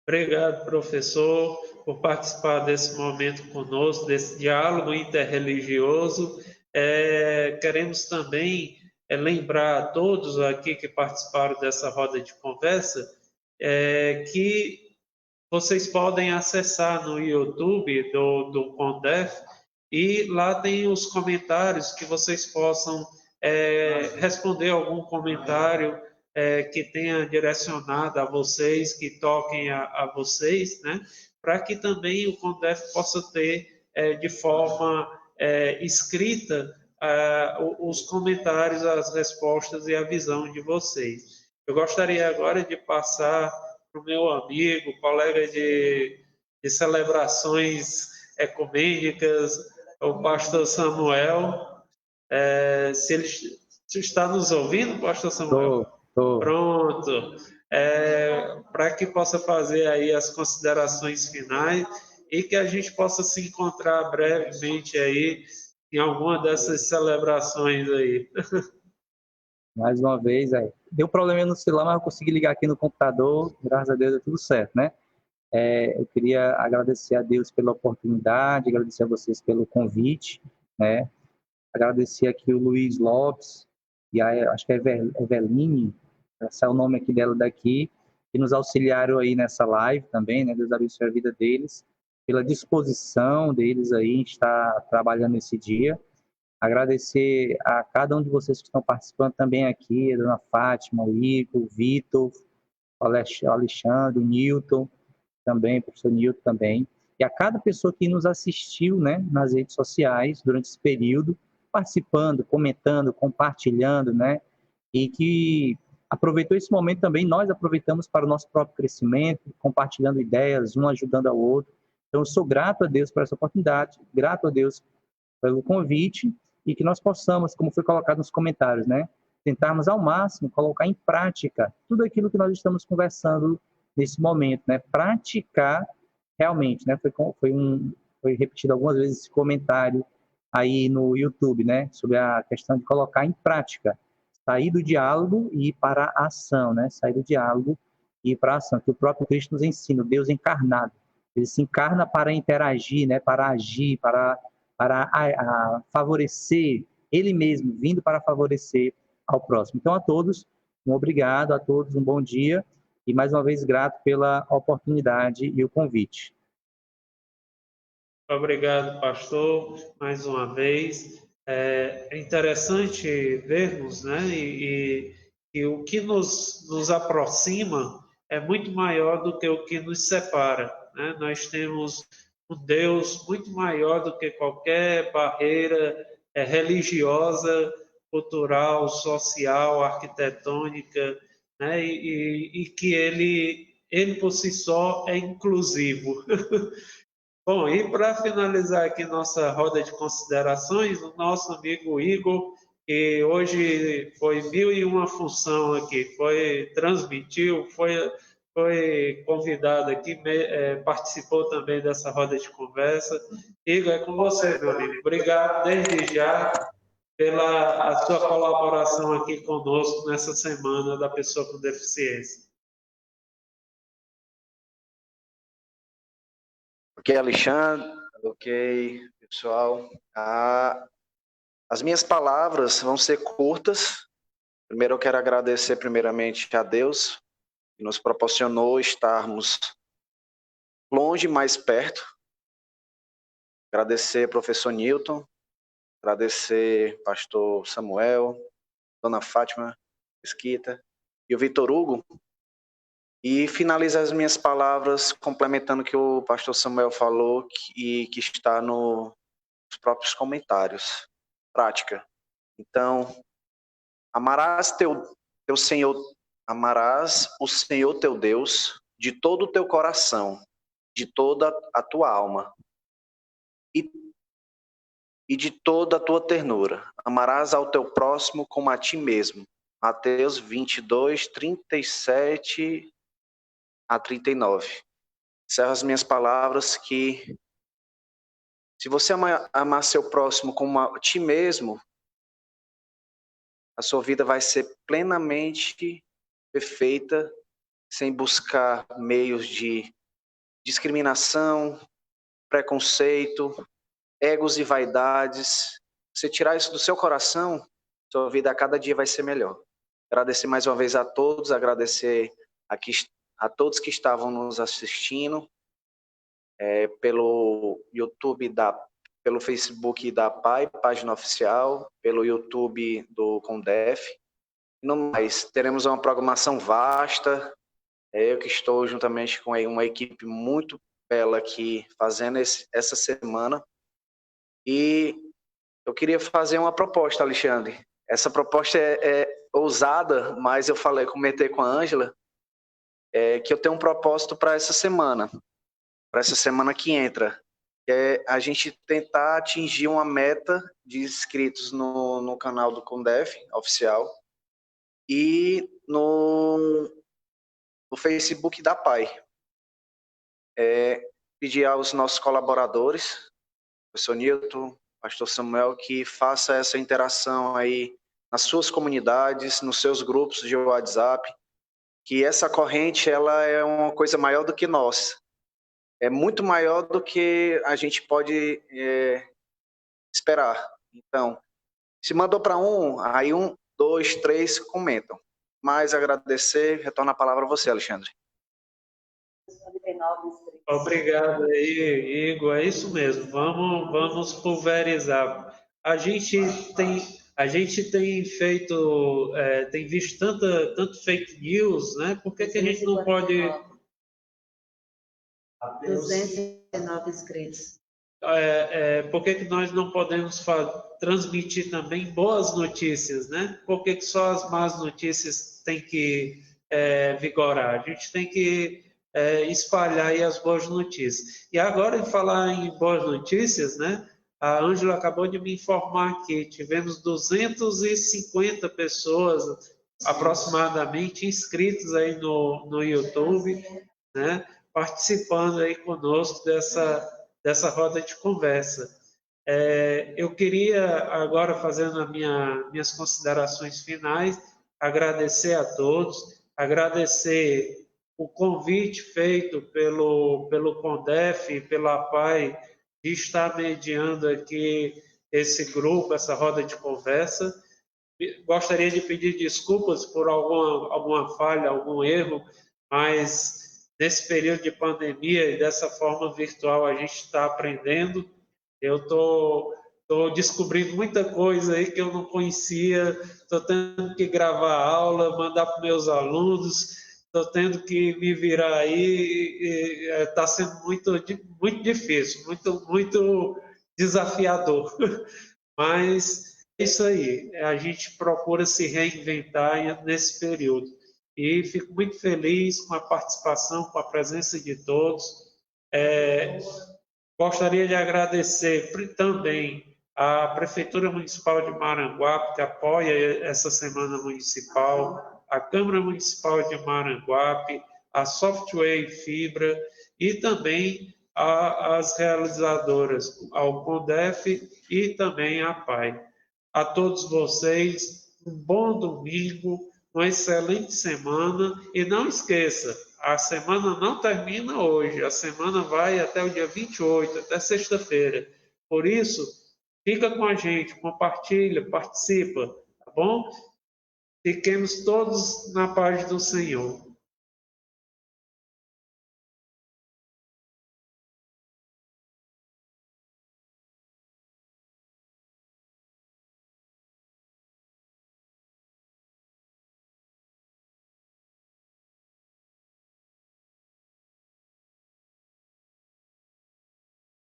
Obrigado, professor, por participar desse momento conosco, desse diálogo interreligioso. Queremos também lembrar a todos aqui que participaram dessa roda de conversa que vocês podem acessar no YouTube do CONDEF e lá tem os comentários que vocês possam responder algum comentário que tenha direcionado a vocês, que toquem a vocês, né? Para que também o CONDEF possa ter de forma escrita os comentários, as respostas e a visão de vocês. Eu gostaria agora de passar para o meu amigo, colega de celebrações ecumênicas, o pastor Samuel. Se ele está nos ouvindo, pastor Samuel? Tô. Pronto. Para que possa fazer aí as considerações finais e que a gente possa se encontrar brevemente aí em alguma dessas celebrações aí. Mais uma vez, deu problema no celular, mas eu consegui ligar aqui no computador, graças a Deus deu tudo certo, né? Eu queria agradecer a Deus pela oportunidade, agradecer a vocês pelo convite, né? Agradecer aqui o Luiz Lopes e acho que é Eveline, esse é o nome aqui dela daqui, que nos auxiliaram aí nessa live também, né? Deus abençoe a vida deles, pela disposição deles aí em estar trabalhando esse dia. Agradecer a cada um de vocês que estão participando também aqui, a dona Fátima, o Igor, o Vitor, o Alexandre, o Newton, também, o professor Newton também, e a cada pessoa que nos assistiu, né, nas redes sociais durante esse período, participando, comentando, compartilhando, né, e que aproveitou esse momento também, nós aproveitamos para o nosso próprio crescimento, compartilhando ideias, um ajudando ao outro. Então, eu sou grato a Deus por essa oportunidade, grato a Deus pelo convite, e que nós possamos, como foi colocado nos comentários, né, tentarmos ao máximo colocar em prática tudo aquilo que nós estamos conversando nesse momento, né, praticar realmente, né, foi repetido algumas vezes esse comentário aí no YouTube, né, sobre a questão de colocar em prática, sair do diálogo e ir para a ação, né, sair do diálogo e ir para a ação, que o próprio Cristo nos ensina, o Deus encarnado, ele se encarna para interagir, né, para agir, para favorecer ele mesmo, vindo para favorecer ao próximo. Então, a todos, um obrigado, a todos um bom dia e, mais uma vez, grato pela oportunidade e o convite. Obrigado, pastor, mais uma vez. É interessante vermos, né, e o que nos aproxima é muito maior do que o que nos separa, né? Nós temos um Deus muito maior do que qualquer barreira religiosa, cultural, social, arquitetônica, né? E que ele por si só é inclusivo. Bom, e para finalizar aqui nossa roda de considerações, o nosso amigo Igor, e hoje foi 1001 função aqui, transmitiu, foi convidado aqui, participou também dessa roda de conversa. Igor, é com você, meu amigo. Obrigado desde já pela a sua colaboração aqui conosco nessa semana da pessoa com deficiência. Ok, Alexandre. Ok, pessoal. As minhas palavras vão ser curtas. Primeiro eu quero agradecer primeiramente a Deus, que nos proporcionou estarmos longe, mais perto. Agradecer ao professor Newton, agradecer ao pastor Samuel, dona Fátima Mesquita e o Vitor Hugo. E finalizar as minhas palavras complementando o que o pastor Samuel falou e que está nos próprios comentários. Prática. Então, amarás o Senhor teu Deus de todo o teu coração, de toda a tua alma e de toda a tua ternura. Amarás ao teu próximo como a ti mesmo. Mateus 22, 37 a 39. Encerro as minhas palavras que se você amar seu próximo como a ti mesmo, a sua vida vai ser plenamente perfeita, sem buscar meios de discriminação, preconceito, egos e vaidades. Você tirar isso do seu coração, sua vida a cada dia vai ser melhor. Agradecer mais uma vez a todos, agradecer a todos que estavam nos assistindo pelo YouTube, pelo Facebook da PAI, página oficial, pelo YouTube do CONDEF. No mais, teremos uma programação vasta. Eu que estou juntamente com uma equipe muito bela aqui fazendo essa semana. E eu queria fazer uma proposta, Alexandre. Essa proposta é ousada, mas eu comentei com a Ângela, que eu tenho um propósito para essa semana que entra, que é a gente tentar atingir uma meta de inscritos no canal do CONDEF oficial e no Facebook da PAI. Pedir aos nossos colaboradores, professor Newton, pastor Samuel, que faça essa interação aí nas suas comunidades, nos seus grupos de WhatsApp, que essa corrente ela é uma coisa maior do que nós. É muito maior do que a gente pode esperar. Então, se mandou para aí 1, 2, 3 comentam. Mais agradecer, retorno a palavra a você, Alexandre. Obrigado aí, Igor. É isso mesmo. Vamos pulverizar. A gente tem feito, tem visto tanto fake news, né? Por que a gente não pode 209 inscritos. Por que nós não podemos transmitir também boas notícias, né? Por que só as más notícias têm que vigorar? A gente tem que espalhar aí as boas notícias. E agora, em falar em boas notícias, né? A Ângela acabou de me informar que tivemos 250 pessoas aproximadamente inscritas aí no YouTube, né? Participando aí conosco dessa roda de conversa. Eu queria agora, fazendo as minhas considerações finais, agradecer a todos, agradecer o convite feito pelo CONDEF e pela PAI de estar mediando aqui esse grupo, essa roda de conversa. Gostaria de pedir desculpas por alguma falha, algum erro, mas nesse período de pandemia e dessa forma virtual a gente está aprendendo. Eu estou descobrindo muita coisa aí que eu não conhecia, estou tendo que gravar aula, mandar para meus alunos, estou tendo que me virar aí, está sendo muito difícil, muito desafiador. Mas é isso aí, a gente procura se reinventar nesse período. E fico muito feliz com a participação, com a presença de todos. Gostaria de agradecer também a Prefeitura Municipal de Maranguape, que apoia essa Semana Municipal, a Câmara Municipal de Maranguape, a Software Fibra e também as realizadoras, ao CONDEF e também a PAI. A todos vocês, um bom domingo, uma excelente semana e não esqueça, a semana não termina hoje, a semana vai até o dia 28, até sexta-feira. Por isso, fica com a gente, compartilha, participa, tá bom? Fiquemos todos na paz do Senhor.